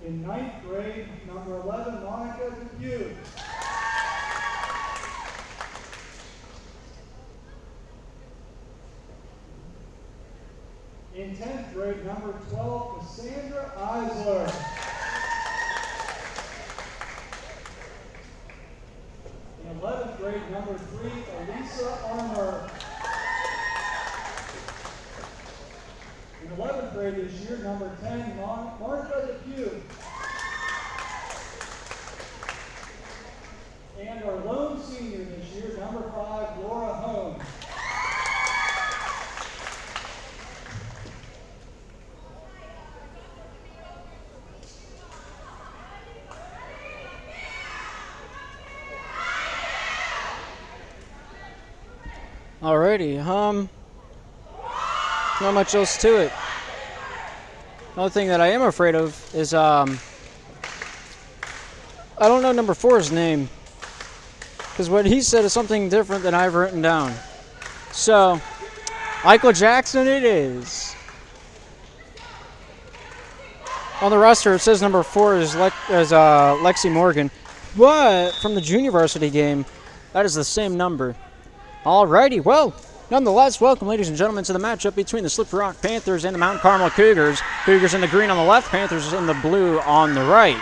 In 9th grade, number 11, Monica Dupuy. In 10th grade, number 12, Cassandra Eisler. In 11th grade, number 3, Elisa Armour. In 11th grade this year, number 10, Martha Dupuy. And our lone senior this year, number 5, Laura Holmes. Alrighty, not much else to it. Another thing that I am afraid of is, I don't know number 4's name, because what he said is something different than I've written down. So, Michael Jackson it is. On the roster, it says number 4 is Lexi Morgan. But from the junior varsity game, that is the same number. Alrighty, well, nonetheless, welcome, ladies and gentlemen, to the matchup between the Slippery Rock Panthers and the Mount Carmel Cougars. Cougars in the green on the left, Panthers in the blue on the right.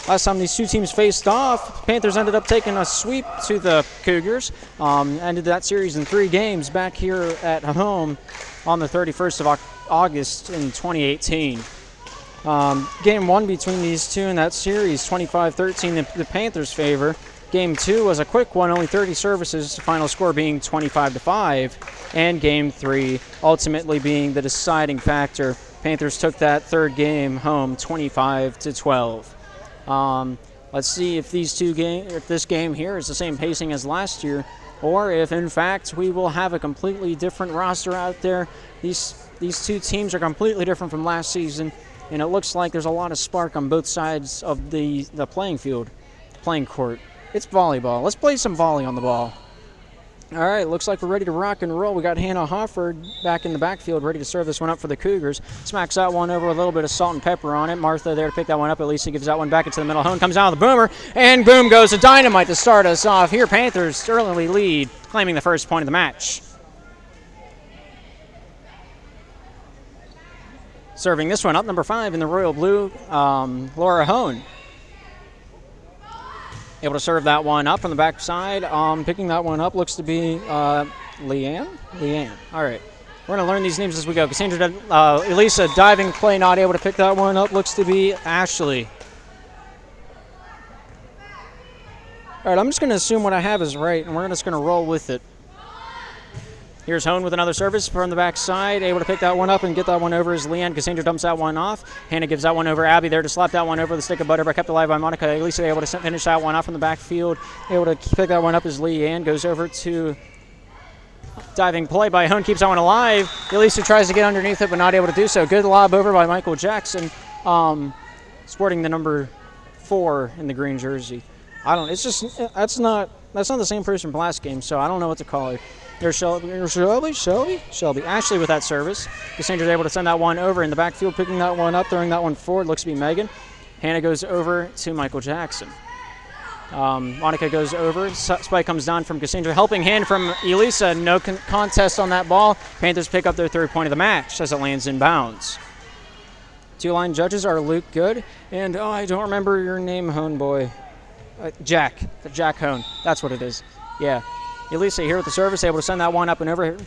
Last time these two teams faced off, Panthers ended up taking a sweep to the Cougars. Ended that series in 3 games back here at home on the 31st of August in 2018. Game 1 between these two in that series, 25-13 in the Panthers' favor. Game 2 was a quick one, only 30 services, the final score being 25-5. And Game 3 ultimately being the deciding factor. Panthers took that third game home 25-12. Let's see if this game here is the same pacing as last year, or if in fact we will have a completely different roster out there. These two teams are completely different from last season, and it looks like there's a lot of spark on both sides of the playing court. It's volleyball. Let's play some volley on the ball. All right, looks like we're ready to rock and roll. We got Hannah Hofford back in the backfield, ready to serve this one up for the Cougars. Smacks that one over with a little bit of salt and pepper on it. Martha there to pick that one up. Elisa gives that one back into the middle. Hone comes out with the boomer, and boom goes a dynamite to start us off. Here, Panthers early lead, claiming the first point of the match. Serving this one up, number 5 in the royal blue, Laura Hone. Able to serve that one up on the backside. Picking that one up looks to be Leanne. All right. We're going to learn these names as we go. Cassandra, Elisa, diving play, not able to pick that one up. Looks to be Ashley. All right, I'm just going to assume what I have is right, and we're just going to roll with it. Here's Hone with another service from the backside. Able to pick that one up and get that one over is Leanne. Cassandra dumps that one off. Hannah gives that one over. Abby there to slap that one over the stick of butter, but kept alive by Monica. Elisa able to finish that one off from the backfield. Able to pick that one up is Leanne. Goes over to diving play by Hone. Keeps that one alive. Elisa tries to get underneath it, but not able to do so. Good lob over by Michael Jackson, sporting the number 4 in the green jersey. That's not the same person from last game, so I don't know what to call her. There's Shelby. Ashley with that service. Cassandra's able to send that one over in the backfield, picking that one up, throwing that one forward. Looks to be Megan. Hannah goes over to Michael Jackson. Monica goes over. Spike comes down from Cassandra. Helping hand from Elisa. No contest on that ball. Panthers pick up their third point of the match as it lands in bounds. 2 line judges are Luke Good and, I don't remember your name, Hone boy. Jack Hone. That's what it is. Yeah. Elisa here with the service, able to send that one up and over.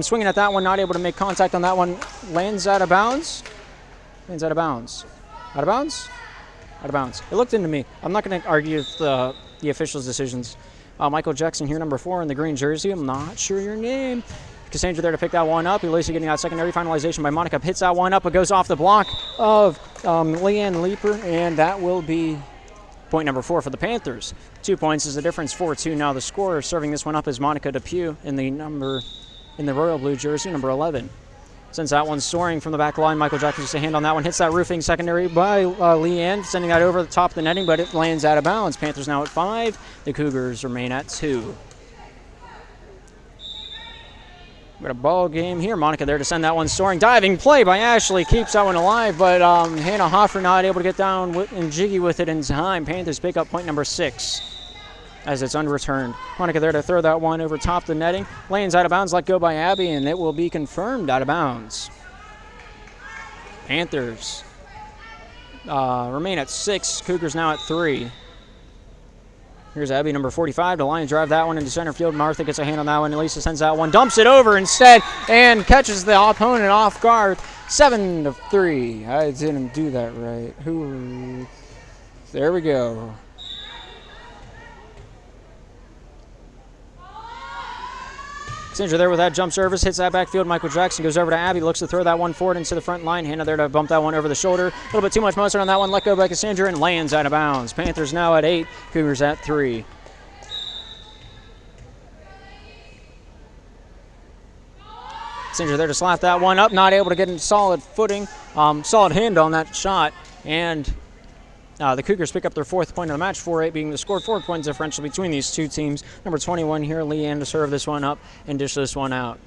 Swinging at that one, not able to make contact on that one. Lands out of bounds. Out of bounds. It looked into me. I'm not going to argue with the officials' decisions. Michael Jackson here, number 4 in the green jersey. I'm not sure your name. Cassandra there to pick that one up. Elisa getting out secondary finalization by Monica. Hits that one up, but goes off the block of Leanne Leeper, and that will be point number 4 for the Panthers. 2 points is the difference, 4-2 now the score. Serving this one up is Monica Depew in the royal blue jersey, number 11. Since that one's soaring from the back line, Michael Jackson just a hand on that one. Hits that roofing secondary by Leanne, sending that over the top of the netting, but it lands out of bounds. Panthers now at 5. The Cougars remain at 2. Got a ball game here. Monica there to send that one soaring. Diving play by Ashley. Keeps that one alive, but Hannah Hoffer not able to get down and jiggy with it in time. Panthers pick up point number 6 as it's unreturned. Monica there to throw that one over top the netting. Lands out of bounds, let go by Abby, and it will be confirmed out of bounds. Panthers remain at 6. Cougars now at 3. Here's Abby, number 45, to line drive that one into center field. Martha gets a hand on that one. Elisa sends that one, dumps it over instead, and catches the opponent off guard. 7-3. I didn't do that right. There we go. Cassandra there with that jump service, hits that backfield. Michael Jackson goes over to Abby, looks to throw that one forward into the front line. Hannah there to bump that one over the shoulder. A little bit too much motion on that one. Let go by Cassandra and lands out of bounds. Panthers now at 8. Cougars at 3. Cassandra there to slap that one up. Not able to get in solid footing. Solid hand on that shot. And the Cougars pick up their 4th point of the match, 4-8 being the score. 4 points differential between these two teams. Number 21 here, Leanne, to serve this one up and dish this one out.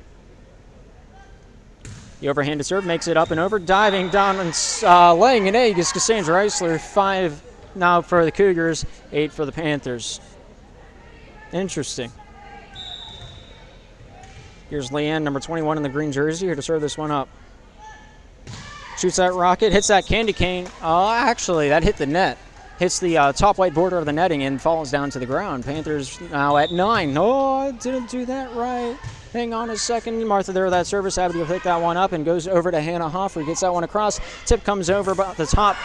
The overhanded serve makes it up and over. Diving down and laying an egg is Cassandra Eisler. 5 now for the Cougars, 8 for the Panthers. Interesting. Here's Leanne, number 21 in the green jersey, here to serve this one up. Shoots that rocket, hits that candy cane. Actually, that hit the net. Hits the top white border of the netting and falls down to the ground. Panthers now at 9. No, I didn't do that right. Hang on a second. Martha there with that service. Abby will pick that one up and goes over to Hannah Hoffer. Gets that one across. Tip comes over about the top.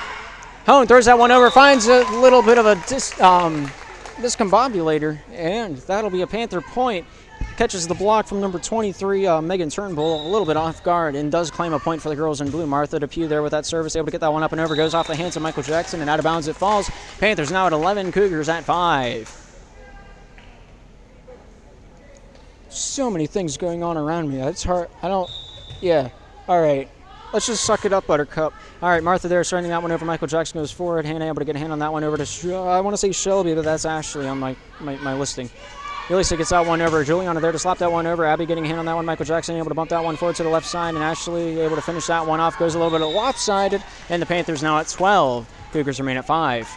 Hone throws that one over. Finds a little bit of a discombobulator. And that'll be a Panther point. Catches the block from number 23, Megan Turnbull, a little bit off guard, and does claim a point for the girls in blue. Martha Depew there with that service, able to get that one up and over. Goes off the hands of Michael Jackson, and out of bounds it falls. Panthers now at 11, Cougars at 5. So many things going on around me. It's hard. All right. Let's just suck it up, Buttercup. All right, Martha there starting that one over. Michael Jackson goes forward. Hannah able to get a hand on that one over to, I want to say Shelby, but that's Ashley on my listing. Elisa gets that one over. Juliana there to slap that one over. Abby getting a hand on that one. Michael Jackson able to bump that one forward to the left side. And Ashley able to finish that one off. Goes a little bit lopsided. And the Panthers now at 12. Cougars remain at 5.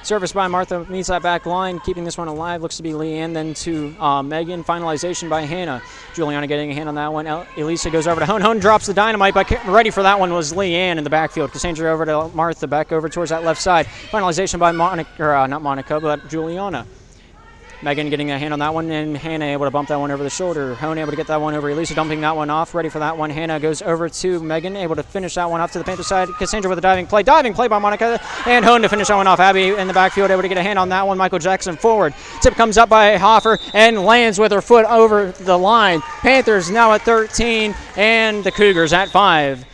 Service by Martha meets that back line, keeping this one alive. Looks to be Leanne, then to Megan. Finalization by Hannah. Juliana getting a hand on that one. Elisa goes over to Hone. Hone drops the dynamite, but ready for that one was Leanne in the backfield. Cassandra over to Martha, back over towards that left side. Finalization by not Monica, but Juliana. Megan getting a hand on that one, and Hannah able to bump that one over the shoulder. Hone able to get that one over. Elisa dumping that one off, ready for that one. Hannah goes over to Megan, able to finish that one off to the Panther side. Cassandra with a diving play by Monica, and Hone to finish that one off. Abby in the backfield able to get a hand on that one. Michael Jackson forward. Tip comes up by Hoffer and lands with her foot over the line. Panthers now at 13, and the Cougars at 5.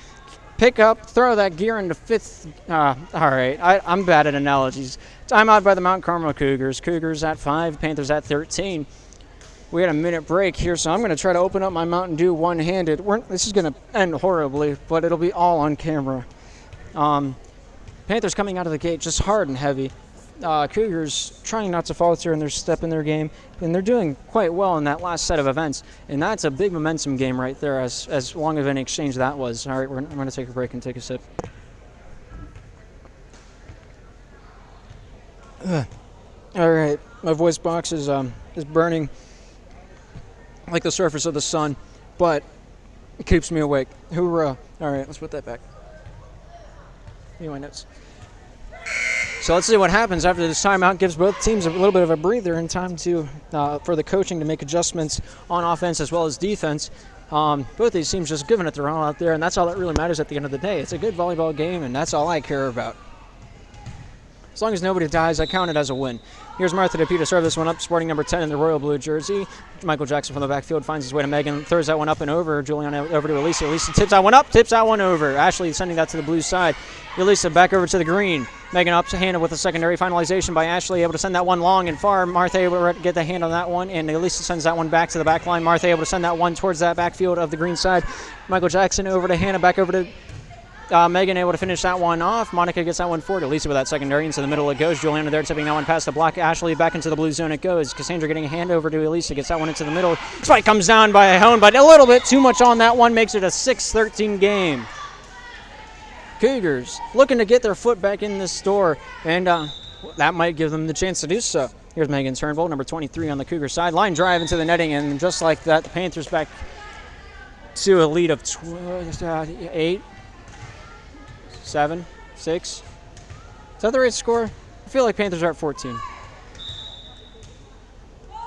Pick up, throw that gear into 5th. All right, I'm bad at analogies. Timeout by the Mount Carmel Cougars. Cougars at 5, Panthers at 13. We had a minute break here, so I'm going to try to open up my Mountain Dew one-handed. This is going to end horribly, but it'll be all on camera. Panthers coming out of the gate just hard and heavy. Cougars trying not to falter in their step in their game, and they're doing quite well in that last set of events. And that's a big momentum game right there, as long of an exchange that was. All right, I'm going to take a break and take a sip. All right, my voice box is burning like the surface of the sun, but it keeps me awake. Hoorah! All right, let's put that back. Give me my notes. So let's see what happens after this timeout. Gives both teams a little bit of a breather and time to for the coaching to make adjustments on offense as well as defense. Both these teams just giving it their all out there, and that's all that really matters at the end of the day. It's a good volleyball game, and that's all I care about. As long as nobody dies, I count it as a win. Here's Martha Depew to serve this one up, sporting number 10 in the royal blue jersey. Michael Jackson from the backfield finds his way to Megan, throws that one up and over. Juliana over to Elisa. Elisa tips that one up, tips that one over. Ashley sending that to the blue side. Elisa back over to the green. Megan up to handle with a secondary finalization by Ashley, able to send that one long and far. Martha able to get the hand on that one, and Elisa sends that one back to the back line. Martha able to send that one towards that backfield of the green side. Michael Jackson over to Hannah, back over to Megan able to finish that one off. Monica gets that one forward. Elisa with that secondary into the middle it goes. Juliana there tipping that one past the block. Ashley back into the blue zone it goes. Cassandra getting a hand over to Elisa. Gets that one into the middle. Spike comes down by Hone, but a little bit too much on that one. Makes it a 6-13 game. Cougars looking to get their foot back in this store, and that might give them the chance to do so. Here's Megan Turnbull, number 23 on the Cougar side. Line drive into the netting, and just like that, the Panthers back to a lead of 8. 7, 6. Is that the right score? I feel like Panthers are at 14.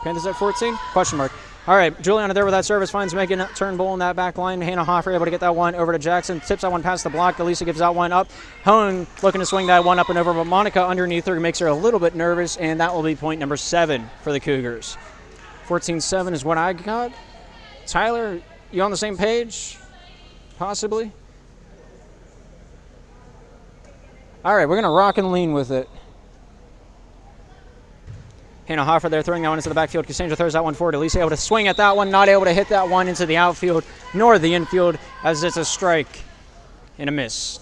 Panthers at 14? Question mark. All right, Juliana there with that service finds Megan Turnbull in that back line. Hannah Hoffer able to get that one over to Jackson. Tips that one past the block. Elisa gives that one up. Hone looking to swing that one up and over, but Monica underneath her makes her a little bit nervous, and that will be point number 7 for the Cougars. 14-7 is what I got. Tyler, you on the same page? Possibly? All right, we're going to rock and lean with it. Hannah Hoffer there throwing that one into the backfield. Cassandra throws that one forward. Elisa able to swing at that one, not able to hit that one into the outfield nor the infield, as it's a strike and a miss.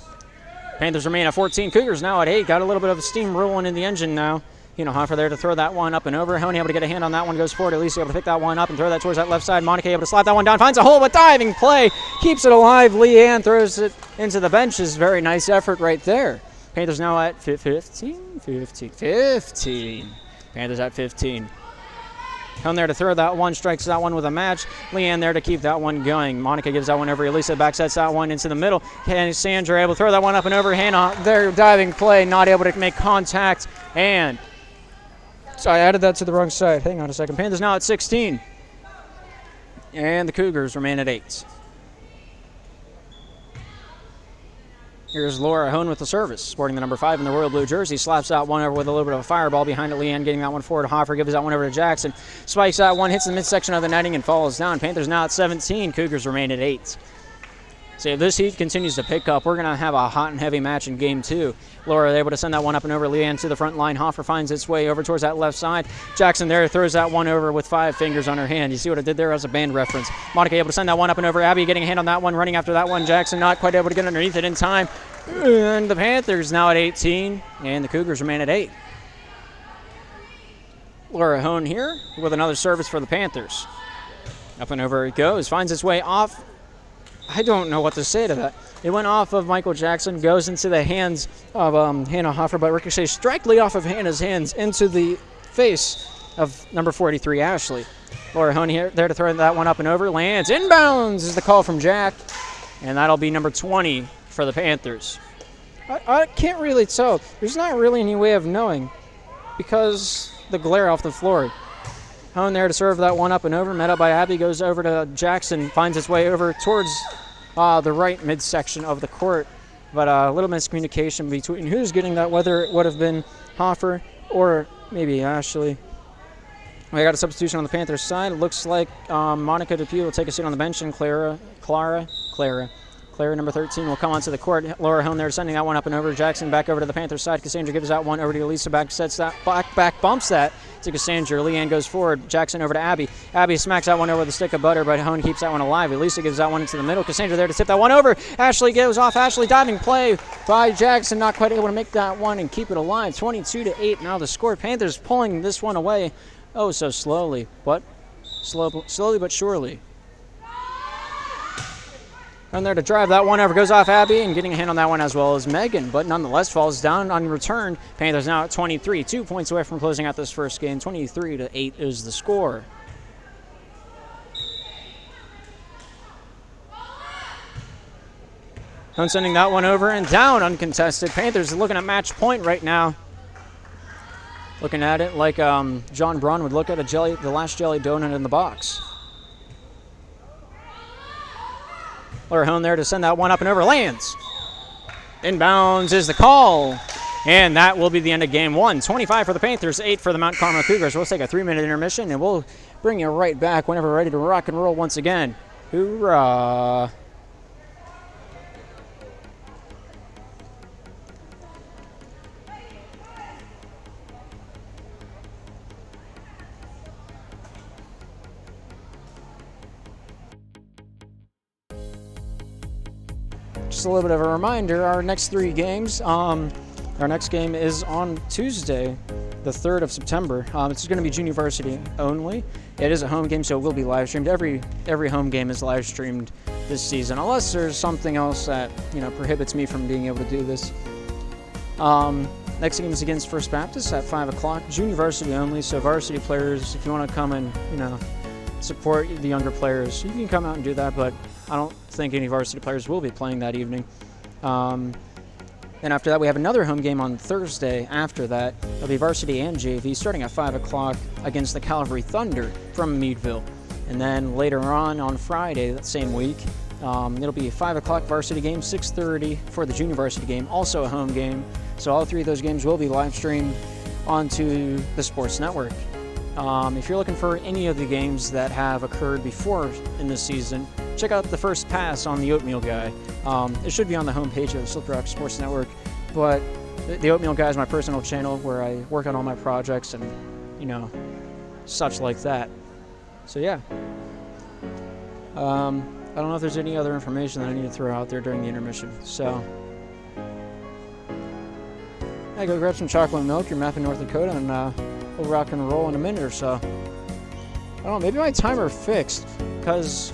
Panthers remain at 14. Cougars now at 8. Got a little bit of steam rolling in the engine now. Hoffer there to throw that one up and over. Honey able to get a hand on that one, goes forward. At least able to pick that one up and throw that towards that left side. Monica able to slap that one down, finds a hole, but diving play, keeps it alive. Leanne throws it into the benches. Very nice effort right there. Panthers now at 15. Panthers at 15. Hone there to throw that one, strikes that one with a match. Leanne there to keep that one going. Monica gives that one over. Elisa back sets that one into the middle. And Sandra able to throw that one up and over. Hannah there, diving play, not able to make contact. And so I added that to the wrong side. Hang on a second. Panthers now at 16. And the Cougars remain at 8. Here's Laura Hone with the service, sporting the number 5 in the royal blue jersey. Slaps that one over with a little bit of a fireball behind it. Leanne getting that one forward to Hoffer, gives that one over to Jackson. Spikes that one, hits the midsection of the netting and falls down. Panthers now at 17. Cougars remain at 8. So if this heat continues to pick up, we're going to have a hot and heavy match in game 2. Laura able to send that one up and over. Leanne to the front line. Hoffer finds its way over towards that left side. Jackson there throws that one over with 5 fingers on her hand. You see what I did there as a band reference. Monica able to send that one up and over. Abby getting a hand on that one, running after that one. Jackson not quite able to get underneath it in time. And the Panthers now at 18, and the Cougars remain at 8. Laura Hone here with another service for the Panthers. Up and over it goes. Finds its way off. I don't know what to say to that. It went off of Michael Jackson, goes into the hands of Hannah Hoffer, but ricochets directly off of Hannah's hands into the face of number 43, Ashley. Laura Hone here, there to throw that one up and over. Lands. Inbounds is the call from Jack, and that'll be number 20 for the Panthers. I can't really tell. There's not really any way of knowing because the glare off the floor. Hone there to serve that one up and over. Met up by Abby, goes over to Jackson, finds its way over towards the right midsection of the court. But a little miscommunication between who's getting that, whether it would have been Hoffer or maybe Ashley. We got a substitution on the Panthers side. It looks like Monica Dupuy will take a seat on the bench, and Clara, number 13, will come onto the court. Laura Hone there sending that one up and over. Jackson back over to the Panthers side. Cassandra gives that one over to Elisa. Back sets that back bumps that to Cassandra. Leanne goes forward. Jackson over to Abby. Abby smacks that one over with a stick of butter, but Hone keeps that one alive. Elisa gives that one into the middle. Cassandra there to tip that one over. Ashley goes off. Ashley diving play by Jackson. Not quite able to make that one and keep it alive. 22-8 now the score. Panthers pulling this one away. Oh, so slowly but surely. And there to drive that one over, goes off Abby, and getting a hand on that one as well as Megan, but nonetheless falls down on return. Panthers now at 23, 2 points away from closing out this first game. 23-8 is the score. Hone sending that one over and down uncontested. Panthers are looking at match point right now. Looking at it like John Braun would look at the last jelly donut in the box. Laura Hone there to send that one up and over. Lands. Inbounds is the call. And that will be the end of game 1. 25 for the Panthers, 8 for the Mount Carmel Cougars. We'll take a 3-minute intermission, and we'll bring you right back whenever we're ready to rock and roll once again. Hoorah. Just a little bit of a reminder, our next 3 games, our next game is on Tuesday, the 3rd of September. It's going to be junior varsity only. It is a home game, so it will be live streamed. Every home game is live streamed this season, unless there's something else that prohibits me from being able to do this. Next game is against First Baptist at 5 o'clock. Junior varsity only, so varsity players, if you want to come and support the younger players, you can come out and do that, but I don't think any varsity players will be playing that evening. Then after that, we have another home game on Thursday. After that, it'll be varsity and JV starting at 5 o'clock against the Calvary Thunder from Meadville. And then later on Friday, that same week, it'll be a 5 o'clock varsity game, 6:30 for the junior varsity game, also a home game. So all 3 of those games will be live streamed onto the Sports Network. If you're looking for any of the games that have occurred before in this season, check out the First Pass on the Oatmeal Guy. It should be on the homepage of the Slippery Rock Sports Network, but the Oatmeal Guy is my personal channel where I work on all my projects and, such like that. So yeah. I don't know if there's any other information that I need to throw out there during the intermission. So I go grab some chocolate milk. You're mapping North Dakota, and we'll rock and roll in a minute or so. I don't know. Maybe my timer fixed because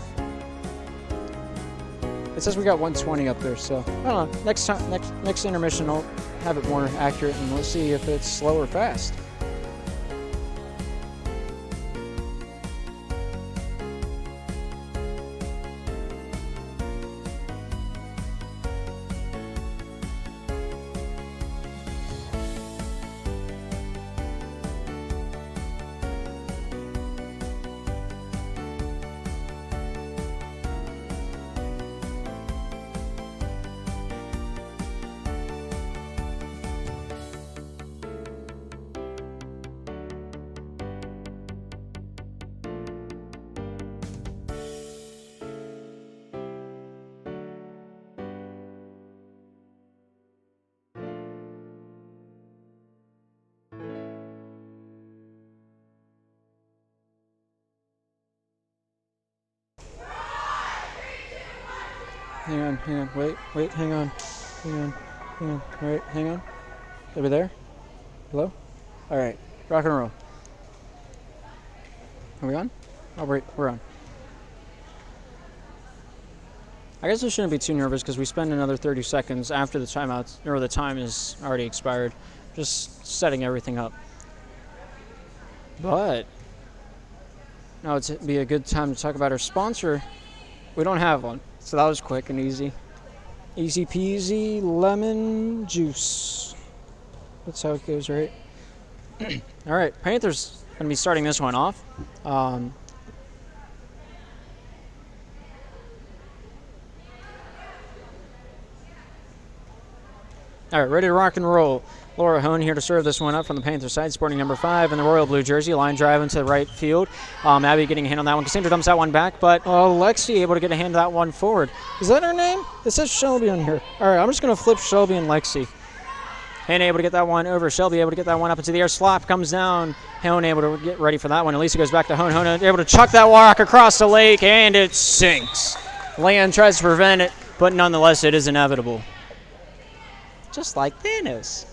it says we got 120 up there. So I don't know. Next intermission, I'll have it more accurate, and we'll see if it's slow or fast. Hang on, wait, hang on. Alright, hang on. Over there? Hello? Alright, rock and roll. Are we on? Oh, we're on. I guess I shouldn't be too nervous because we spend another 30 seconds after the timeout, or the time is already expired, just setting everything up. But now it'd be a good time to talk about our sponsor. We don't have one. So that was quick and easy. Easy peasy lemon juice. That's how it goes, right? All right, Panthers going to be starting this one off. All right, ready to rock and roll. Laura Hone here to serve this one up from the Panthers side, sporting number 5 in the royal blue jersey. Line drive into the right field. Abby getting a hand on that one. Cassandra dumps that one back, but Lexi able to get a hand of that one forward. Is that her name? It says Shelby on here. All right, I'm just going to flip Shelby and Lexi. Hannah able to get that one over. Shelby able to get that one up into the air. Slop comes down. Hone able to get ready for that one. Elisa goes back to Hone. Hone able to chuck that rock across the lake, and it sinks. Land tries to prevent it, but nonetheless, it is inevitable. Just like Thanos.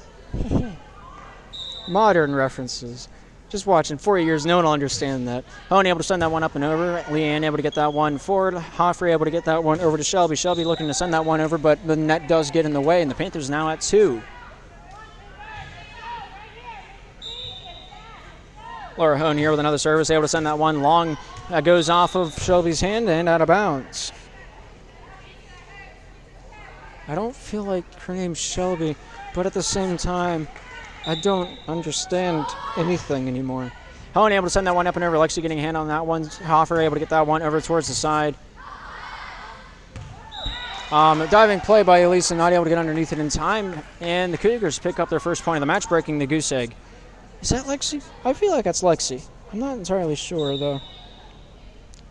Modern references. Just watching 4 years, no one will understand that. Hone able to send that one up and over. Leanne able to get that one forward. Hoffrey able to get that one over to Shelby. Shelby looking to send that one over, but the net does get in the way, and the Panthers now at 2. Laura Hone here with another service, able to send that one long. That goes off of Shelby's hand and out of bounds. I don't feel like her name's Shelby, but at the same time, I don't understand anything anymore. Hone able to send that one up and over. Lexi getting a hand on that one. Hoffer able to get that one over towards the side. Diving play by Elisa, not able to get underneath it in time. And the Cougars pick up their first point of the match, breaking the goose egg. Is that Lexi? I feel like that's Lexi. I'm not entirely sure, though.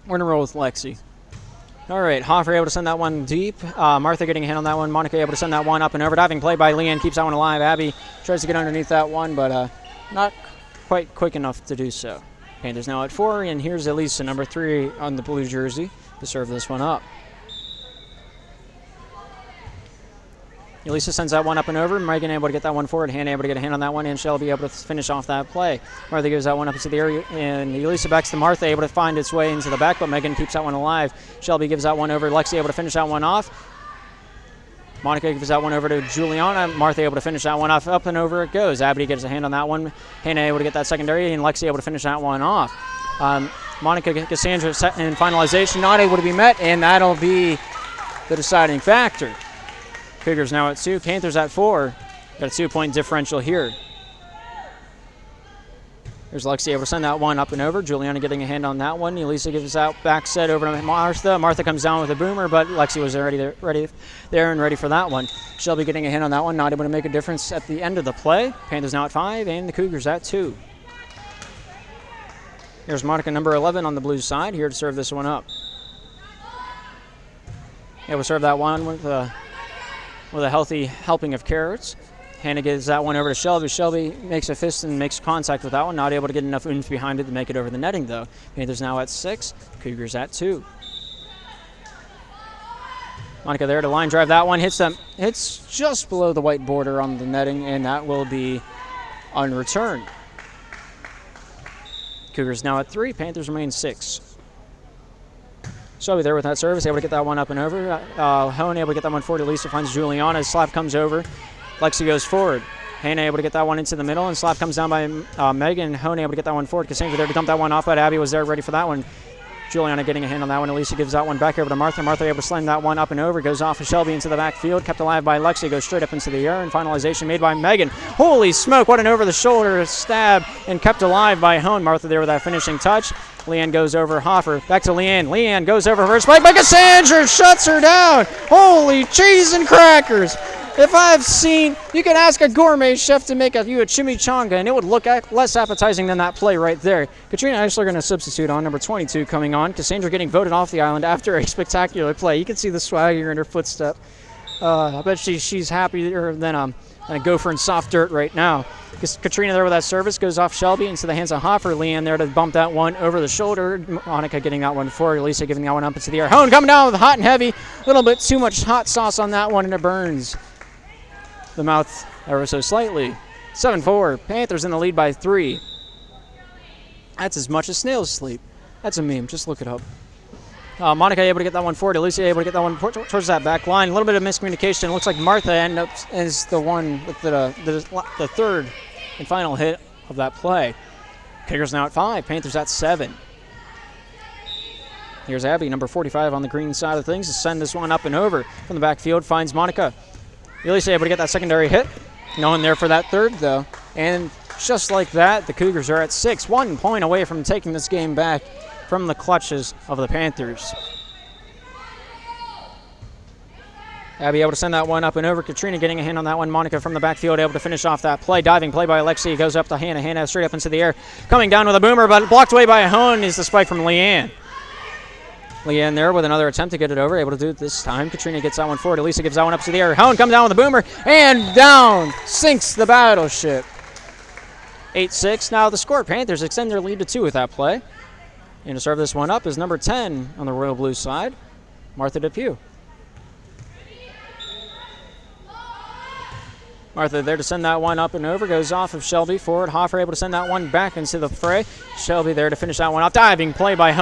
We're going to roll with Lexi. All right, Hoffer able to send that one deep. Martha getting a hand on that one. Monica able to send that one up and over. Diving play by Leanne keeps that one alive. Abby tries to get underneath that one, but not quite quick enough to do so. Panthers now at 4, and here's Elisa, number 3 on the blue jersey, to serve this one up. Elisa sends that one up and over. Megan able to get that one forward. Hannah able to get a hand on that one, and Shelby able to finish off that play. Martha gives that one up into the area, and Elisa backs to Martha, able to find its way into the back, but Megan keeps that one alive. Shelby gives that one over. Lexi able to finish that one off. Monica gives that one over to Juliana. Martha able to finish that one off. Up and over it goes. Abby gets a hand on that one. Hannah able to get that secondary, and Lexi able to finish that one off. Monica Cassandra in finalization, not able to be met, and that'll be the deciding factor. Cougars now at 2, Panthers at 4. Got a 2-point differential here. There's Lexi able to send that one up and over. Juliana getting a hand on that one. Elisa gives that back set over to Martha. Martha comes down with a boomer, but Lexi was already there and ready for that one. Shelby getting a hand on that one, not able to make a difference at the end of the play. Panthers now at 5, and the Cougars at 2. Here's Monica, number 11 on the Blues side, here to serve this one up. Able to serve that one with a healthy helping of carrots. Hannah gives that one over to Shelby. Shelby makes a fist and makes contact with that one. Not able to get enough oomph behind it to make it over the netting, though. Panthers now at 6. Cougars at 2. Monica there to line drive that one. Hits just below the white border on the netting, and that will be unreturned. Cougars now at 3. Panthers remain 6. Shelby there with that service, able to get that one up and over. Hone able to get that one forward. Lisa finds Juliana. Slap comes over. Lexi goes forward. Hannah able to get that one into the middle, and slap comes down by Megan. Hone able to get that one forward. Cassandra there to dump that one off, but Abby was there ready for that one. Juliana getting a hand on that one. Elisa gives that one back over to Martha. Martha able to slam that one up and over. Goes off of Shelby into the backfield. Kept alive by Lexi. Goes straight up into the air. And finalization made by Megan. Holy smoke. What an over-the-shoulder stab. And kept alive by Hone. Martha there with that finishing touch. Leanne goes over Hoffer. Back to Leanne. Leanne goes over her spike. But Cassandra shuts her down. Holy cheese and crackers. If I've seen, you can ask a gourmet chef to make you a chimichanga, and it would look less appetizing than that play right there. Katrina Eisler going to substitute on, number 22 coming on. Cassandra getting voted off the island after a spectacular play. You can see the swagger in her footstep. I bet she's happier than a gopher in soft dirt right now. Katrina there with that service goes off Shelby into the hands of Hoffer. Leanne there to bump that one over the shoulder. Monica getting that one forward. Lisa giving that one up into the air. Hone coming down with hot and heavy. A little bit too much hot sauce on that one, and it burns the mouth ever so slightly. 7-4. Panthers in the lead by 3. That's as much as snails sleep. That's a meme. Just look it up. Monica able to get that one forward. Alicia able to get that one towards that back line. A little bit of miscommunication. It looks like Martha ends up as the one with the third and final hit of that play. Cougars now at 5. Panthers at 7. Here's Abby, number 45 on the green side of things, to send this one up and over from the backfield. Finds Monica. Elisa able to get that secondary hit. No one there for that third, though. And just like that, the Cougars are at 6. 1 point away from taking this game back from the clutches of the Panthers. Abby able to send that one up and over. Katrina getting a hand on that one. Monica from the backfield able to finish off that play. Diving play by Alexi. Goes up to Hannah. Hannah straight up into the air. Coming down with a boomer, but blocked away by Hone is the spike from Leanne. Leanne there with another attempt to get it over. Able to do it this time. Katrina gets that one forward. Elisa gives that one up to the air. Hone comes down with a boomer. And down sinks the battleship. 8-6. Now the score. Panthers extend their lead to 2 with that play. And to serve this one up is number 10 on the Royal Blue side, Martha Depew. Martha there to send that one up and over. Goes off of Shelby forward. Hoffer able to send that one back into the fray. Shelby there to finish that one off. Diving play by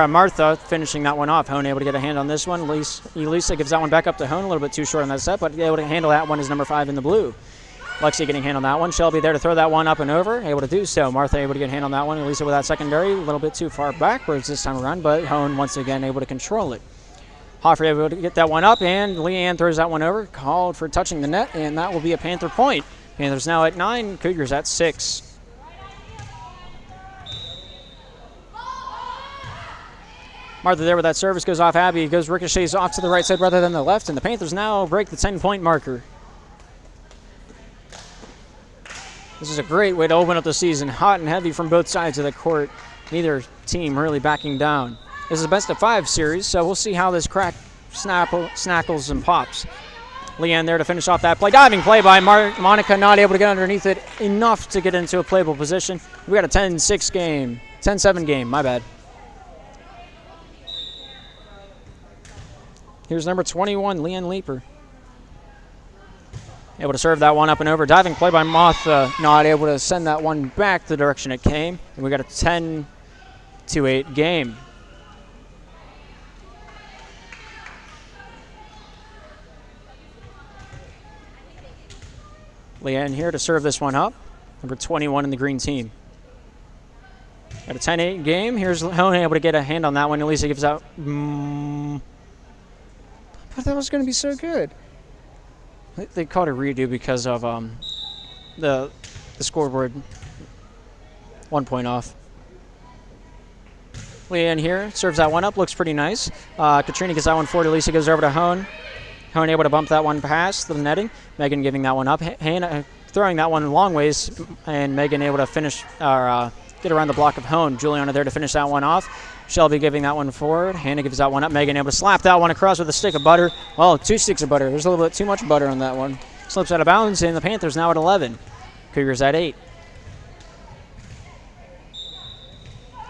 Martha, finishing that one off. Hone able to get a hand on this one. Elisa gives that one back up to Hone. A little bit too short on that set, but able to handle that one is number 5 in the blue. Lexi getting a hand on that one. Shelby there to throw that one up and over. Able to do so. Martha able to get a hand on that one. Elisa with that secondary. A little bit too far backwards this time around, but Hone once again able to control it. Hoffer able to get that one up, and Leanne throws that one over. Called for touching the net, and that will be a Panther point. Panthers now at 9. Cougars at 6. Martha there with that service goes off Abby. Goes ricochets off to the right side rather than the left, and the Panthers now break the 10-point marker. This is a great way to open up the season. Hot and heavy from both sides of the court. Neither team really backing down. This is a best-of-5 series, so we'll see how this snackles and pops. Leanne there to finish off that play. Diving play by Monica, not able to get underneath it enough to get into a playable position. We got a 10-6 game. 10-7 game, my bad. Here's number 21, Leanne Leeper. Able to serve that one up and over. Diving play by Martha, not able to send that one back the direction it came. And we got a 10-8 game. Leanne here to serve this one up. Number 21 in the green team. Got a 10-8 game. Here's Hone able to get a hand on that one. Elisa gives out. But that was going to be so good. They called a redo because of the scoreboard. 1 point off. Leanne here serves that one up. Looks pretty nice. Katrina gets that one forward. Elisa goes over to Hone. Hone able to bump that one past the netting. Megan giving that one up. Hannah throwing that one long ways, and Megan able to finish or get around the block of Hone. Juliana there to finish that one off. Shelby giving that one forward. Hannah gives that one up. Megan able to slap that one across with a stick of butter. Oh, 2 sticks of butter. There's a little bit too much butter on that one. Slips out of bounds, and the Panthers now at 11. Cougars at 8.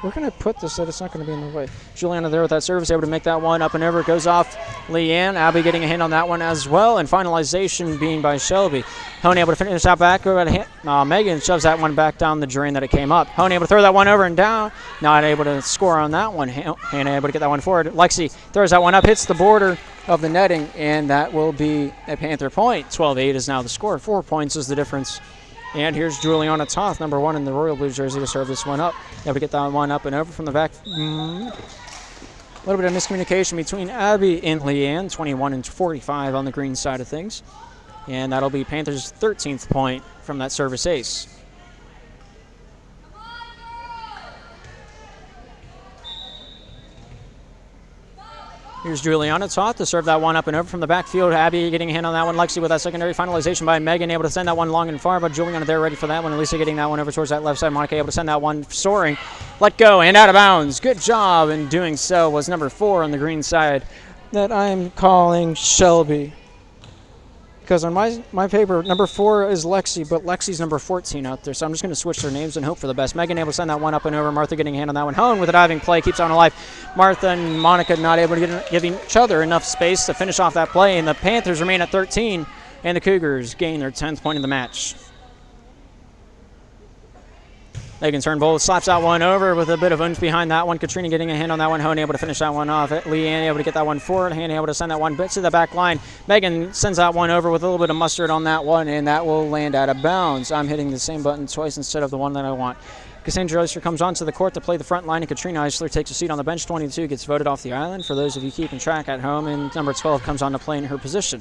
We're going to put this so it's not going to be in the way. Juliana there with that service, able to make that one up and over. It goes off Leanne. Abby getting a hand on that one as well. And finalization being by Shelby. Hone able to finish that back. Megan shoves that one back down the drain that it came up. Hone able to throw that one over and down. Not able to score on that one. Hannah able to get that one forward. Lexi throws that one up, hits the border of the netting, and that will be a Panther point. 12-8 is now the score. 4 points is the difference. And here's Juliana Toth, number 1 in the Royal Blue jersey, to serve this one up. Able to get that one up and over from the back. A little bit of miscommunication between Abby and Leanne, 21 and 45 on the green side of things. And that'll be Panthers' 13th point from that service ace. Here's Juliana Toth to serve that one up and over from the backfield. Abby getting a hand on that one. Lexi with that secondary finalization by Megan, able to send that one long and far, but Juliana there ready for that one. Lisa getting that one over towards that left side. Monica able to send that one soaring. Let go and out of bounds. Good job in doing so was number 4 on the green side that I'm calling Shelby. Because on my paper, number 4 is Lexi, but Lexi's number 14 out there. So I'm just going to switch their names and hope for the best. Megan able to send that one up and over. Martha getting a hand on that one. Hone with a diving play, keeps on alive. Martha and Monica not able to give each other enough space to finish off that play. And the Panthers remain at 13, and the Cougars gain their 10th point of the match. Megan Turnbull slaps that one over with a bit of oomph behind that one. Katrina getting a hand on that one. Hone able to finish that one off. Leanne able to get that one forward. Hannah able to send that one bit to the back line. Megan sends that one over with a little bit of mustard on that one, and that will land out of bounds. I'm hitting the same button twice instead of the one that I want. Cassandra Eisler comes onto the court to play the front line, and Katrina Eisler takes a seat on the bench. 22 gets voted off the island for those of you keeping track at home, and number 12 comes on to play in her position.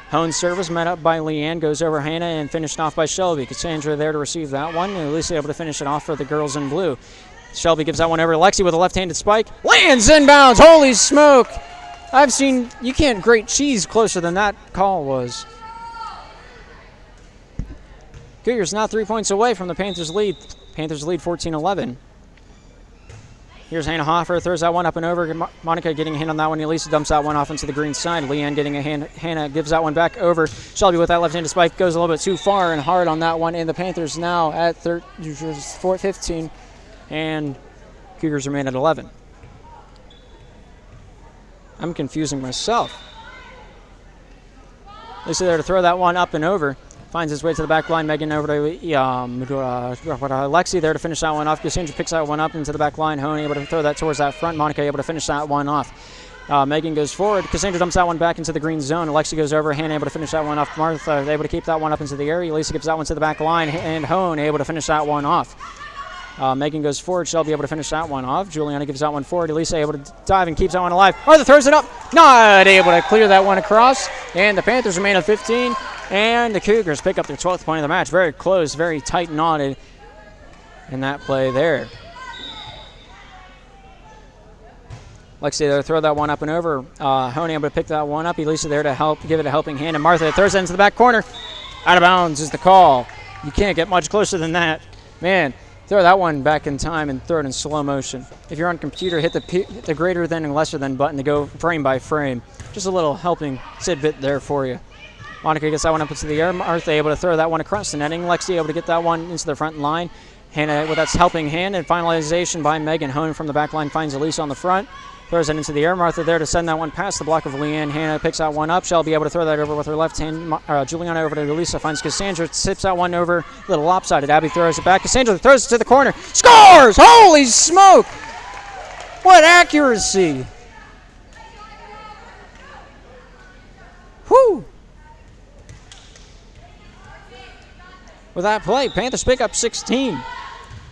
Hone's service met up by Leanne, goes over Hannah and finished off by Shelby. Cassandra there to receive that one, and Lisa able to finish it off for the girls in blue. Shelby gives that one over to Lexi with a left-handed spike. Lands inbounds. Holy smoke. I've seen, you can't grate cheese closer than that call was. Cougars now 3 points away from the Panthers lead. Panthers lead 14-11. Here's Hannah Hoffer, throws that one up and over. Monica getting a hand on that one. Elisa dumps that one off into the green side. Leanne getting a hand. Hannah gives that one back over. Shelby with that left-handed spike goes a little bit too far and hard on that one. And the Panthers now at 15, and Cougars remain at 11. I'm confusing myself. Lisa there to throw that one up and over. Finds his way to the back line. Megan over to Lexi there to finish that one off. Cassandra picks that one up into the back line. Hone able to throw that towards that front. Monica able to finish that one off. Megan goes forward. Cassandra dumps that one back into the green zone. Alexi goes over. Hannah able to finish that one off. Martha able to keep that one up into the area. Lisa gives that one to the back line. And Hone able to finish that one off. Megan goes forward. Shelby able to finish that one off. Juliana gives that one forward. Elisa able to dive and keeps that one alive. Martha throws it up. Not able to clear that one across. And the Panthers remain at 15. And the Cougars pick up their 12th point of the match. Very close, very tight knotted in that play there. Lexi there to throw that one up and over. Hone able to pick that one up. Elisa there to help, give it a helping hand. And Martha throws it into the back corner. Out of bounds is the call. You can't get much closer than that. Man, throw that one back in time and throw it in slow motion. If you're on computer, hit the greater than and lesser than button to go frame by frame. Just a little helping tidbit there for you. Monica gets that one up into the air. Martha able to throw that one across the netting. Lexi able to get that one into the front line. Hannah with that helping hand, and finalization by Megan. Hone from the back line finds Elisa on the front. Throws it into the air. Martha there to send that one past the block of Leanne. Hannah picks that one up. Shelby able to throw that over with her left hand. Juliana over to Elisa. Finds Cassandra. Tips that one over. A little lopsided. Abby throws it back. Cassandra throws it to the corner. Scores! Holy smoke! What accuracy! Whew! With that play, Panthers pick up 16.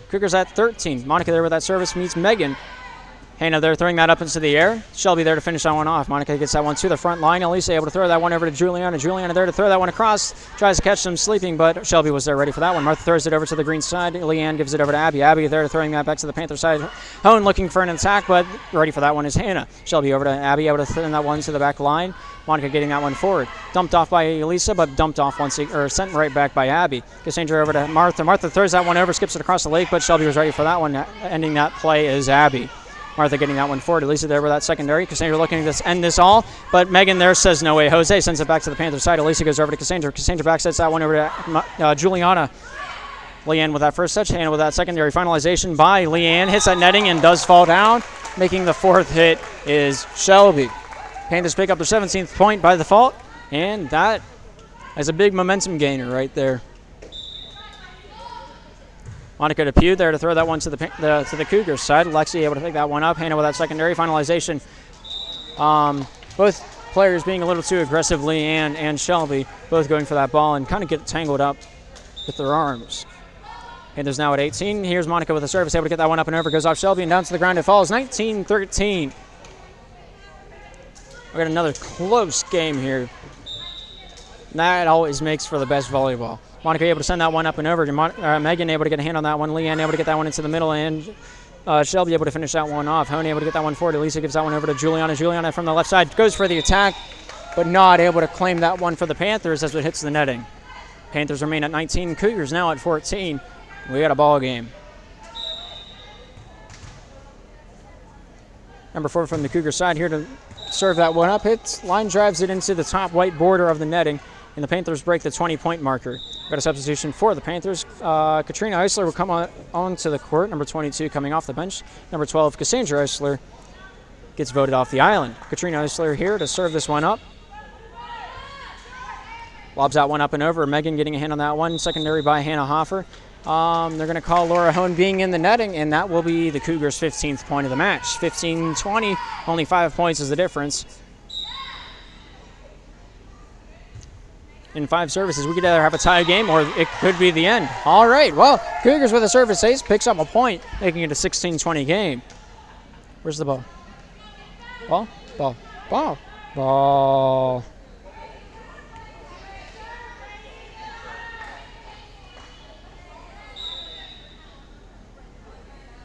Cougars at 13. Monica there with that service meets Megan. Hannah there throwing that up into the air. Shelby there to finish that one off. Monica gets that one to the front line. Elisa able to throw that one over to Juliana. Juliana there to throw that one across. Tries to catch them sleeping, but Shelby was there ready for that one. Martha throws it over to the green side. Leanne gives it over to Abby. Abby there to throwing that back to the Panther side. Hone looking for an attack, but ready for that one is Hannah. Shelby over to Abby, able to send that one to the back line. Monica getting that one forward. Dumped off by Elisa, but dumped off sent right back by Abby. Cassandra over to Martha. Martha throws that one over, skips it across the lake, but Shelby was ready for that one. Ending that play is Abby. Martha getting that one forward. Elisa there with that secondary. Cassandra looking to end this all, but Megan there says no way. Jose sends it back to the Panther side. Elisa goes over to Cassandra. Cassandra backsets that one over to Juliana. Leanne with that first touch, Hannah with that secondary. Finalization by Leanne. Hits that netting and does fall down. Making the fourth hit is Shelby. Panthers pick up their 17th point by default, and that is a big momentum gainer right there. Monica Depew there to throw that one to the Cougars side. Lexi able to pick that one up. Hannah with that secondary. Finalization. Both players being a little too aggressive, Leanne and Shelby, both going for that ball and kind of get tangled up with their arms. Panthers now at 18. Here's Monica with a service, able to get that one up and over. Goes off Shelby and down to the ground. It falls 19-13. We got another close game here. That always makes for the best volleyball. Monica able to send that one up and over. Megan able to get a hand on that one. Leanne able to get that one into the middle, and Shelby able to finish that one off. Honey able to get that one forward. Lisa gives that one over to Juliana. Juliana from the left side goes for the attack, but not able to claim that one for the Panthers as it hits the netting. Panthers remain at 19. Cougars now at 14. We got a ball game. Number 4 from the Cougar side here to serve that one up. Hits, line drives it into the top white border of the netting, and the Panthers break the 20-point marker. Got a substitution for the Panthers. Katrina Eisler will come on to the court. Number 22 coming off the bench. Number 12, Cassandra Eisler, gets voted off the island. Katrina Eisler here to serve this one up. Lobs that one up and over. Megan getting a hand on that one. Secondary by Hannah Hoffer. They're going to call Laura Hone being in the netting, and that will be the Cougars' 15th point of the match. 15-20, only 5 points is the difference. In 5 services, we could either have a tie game or it could be the end. All right, well, Cougars with a service ace picks up a point, making it a 16-20 game. Where's the ball? Ball, ball, ball, ball.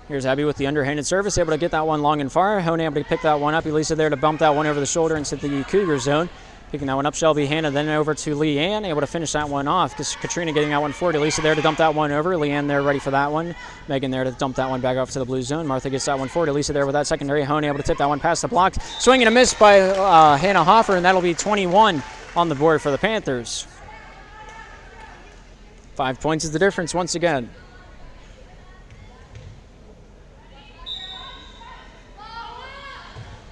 Here's Abby with the underhanded service, able to get that one long and far. Hone able to pick that one up. Elisa there to bump that one over the shoulder into the Cougar zone. Picking that one up, Shelby Hannah, then over to Leanne, able to finish that one off. Katrina getting that one forward. Elisa there to dump that one over. Leanne there ready for that one. Megan there to dump that one back off to the blue zone. Martha gets that one forward. Elisa there with that secondary. Hone able to tip that one past the block. Swing and a miss by Hannah Hoffer, and that'll be 21 on the board for the Panthers. 5 points is the difference once again.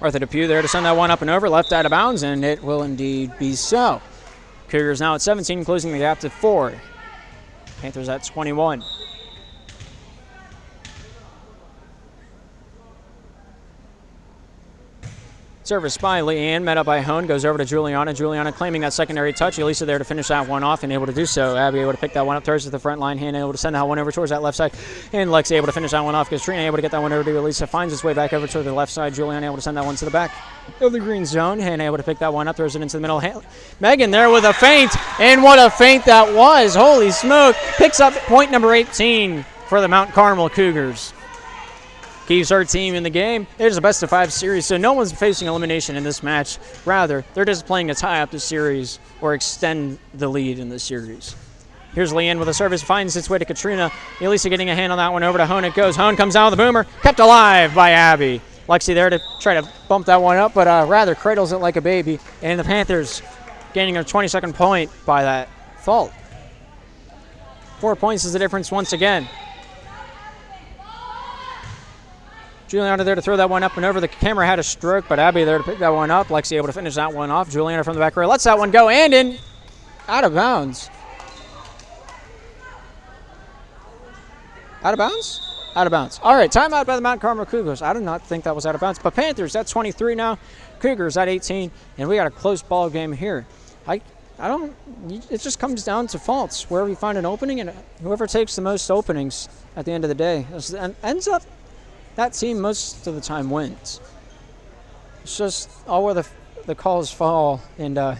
Martha Depew there to send that one up and over, left out of bounds, and it will indeed be so. Cougars now at 17, closing the gap to 4. Panthers at 21. Service by Leanne, met up by Hone, goes over to Juliana. Juliana claiming that secondary touch. Elisa there to finish that one off and able to do so. Abby able to pick that one up, throws to the front line. Hannah able to send that one over towards that left side. And Lexi able to finish that one off. Katrina able to get that one over to Elisa. Finds its way back over to the left side. Juliana able to send that one to the back of the green zone. Hannah able to pick that one up, throws it into the middle. Megan there with a feint. And what a feint that was. Holy smoke. Picks up point number 18 for the Mount Carmel Cougars. Keeps our team in the game. It is a best-of-5 series, so no one's facing elimination in this match. Rather, they're just playing to tie up the series or extend the lead in the series. Here's Leanne with a service, finds its way to Katrina. Elisa getting a hand on that one, over to Hone it goes. Hone comes out with the boomer, kept alive by Abby. Lexi there to try to bump that one up, but rather cradles it like a baby. And the Panthers gaining their 22nd point by that fault. 4 points is the difference once again. Juliana there to throw that one up and over. The camera had a stroke, but Abby there to pick that one up. Lexi able to finish that one off. Juliana from the back row lets that one go and in. Out of bounds. Out of bounds? Out of bounds. All right, timeout by the Mount Carmel Cougars. I do not think that was out of bounds. But Panthers at 23 now. Cougars at 18. And we got a close ball game here. It just comes down to faults. Where we find an opening, and whoever takes the most openings at the end of the day ends up, that team most of the time wins. It's just all where the calls fall, and I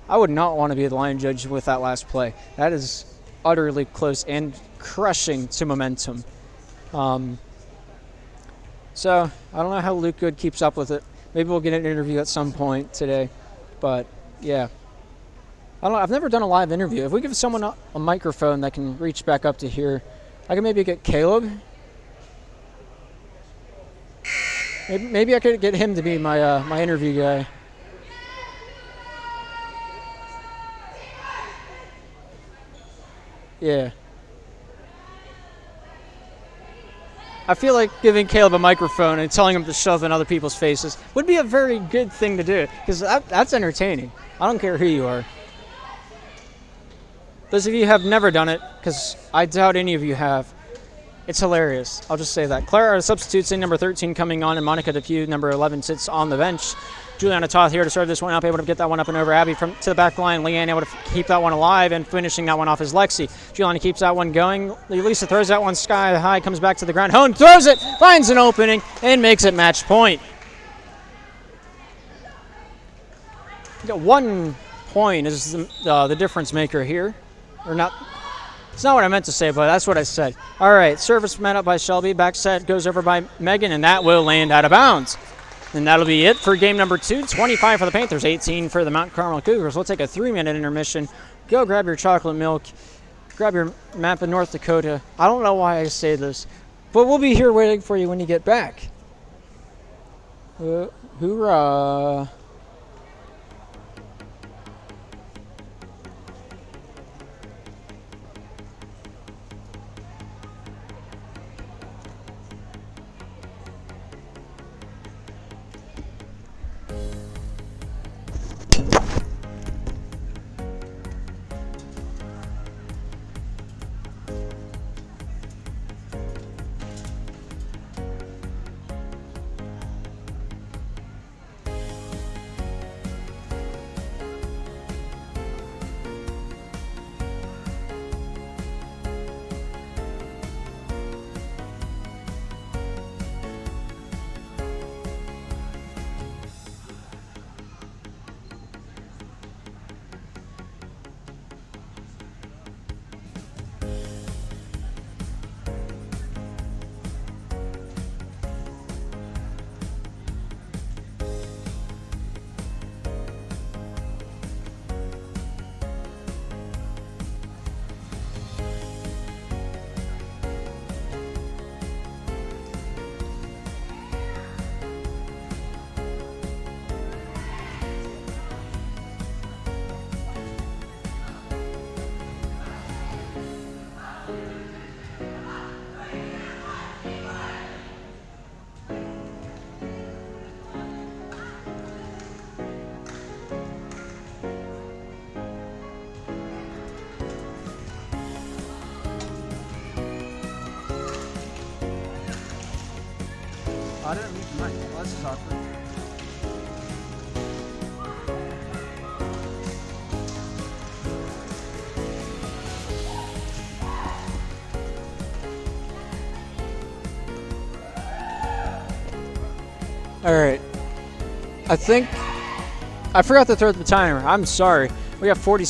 would not want to be the line judge with that last play. That is utterly close and crushing to momentum. So I don't know how Luke Good keeps up with it. Maybe we'll get an interview at some point today, but yeah. I don't know. I've never done a live interview. If we give someone a microphone that can reach back up to here, I can maybe get Caleb. Maybe I could get him to be my my interview guy. Yeah. I feel like giving Caleb a microphone and telling him to shove in other people's faces would be a very good thing to do, because that's entertaining. I don't care who you are. Those of you who have never done it, because I doubt any of you have, it's hilarious. I'll just say that. Clara substitutes in, number 13 coming on, and Monica DePew, number 11, sits on the bench. Juliana Toth here to serve this one up, able to get that one up and over. Abby to the back line. Leanne able to keep that one alive, and finishing that one off is Lexi. Juliana keeps that one going. Lisa throws that one sky high, comes back to the ground. Hone throws it, finds an opening, and makes it match point. You got 1 point is the difference maker here. Or not. It's not what I meant to say, but that's what I said. All right, service met up by Shelby. Back set goes over by Megan, and that will land out of bounds. And that'll be it for game number 2. 25 for the Panthers, 18 for the Mount Carmel Cougars. We'll take a 3-minute intermission. Go grab your chocolate milk. Grab your map of North Dakota. I don't know why I say this, but we'll be here waiting for you when you get back. Hoorah. I didn't mute the mic. Well, this is awkward. All right. I think I forgot to throw the timer. I'm sorry. We have 40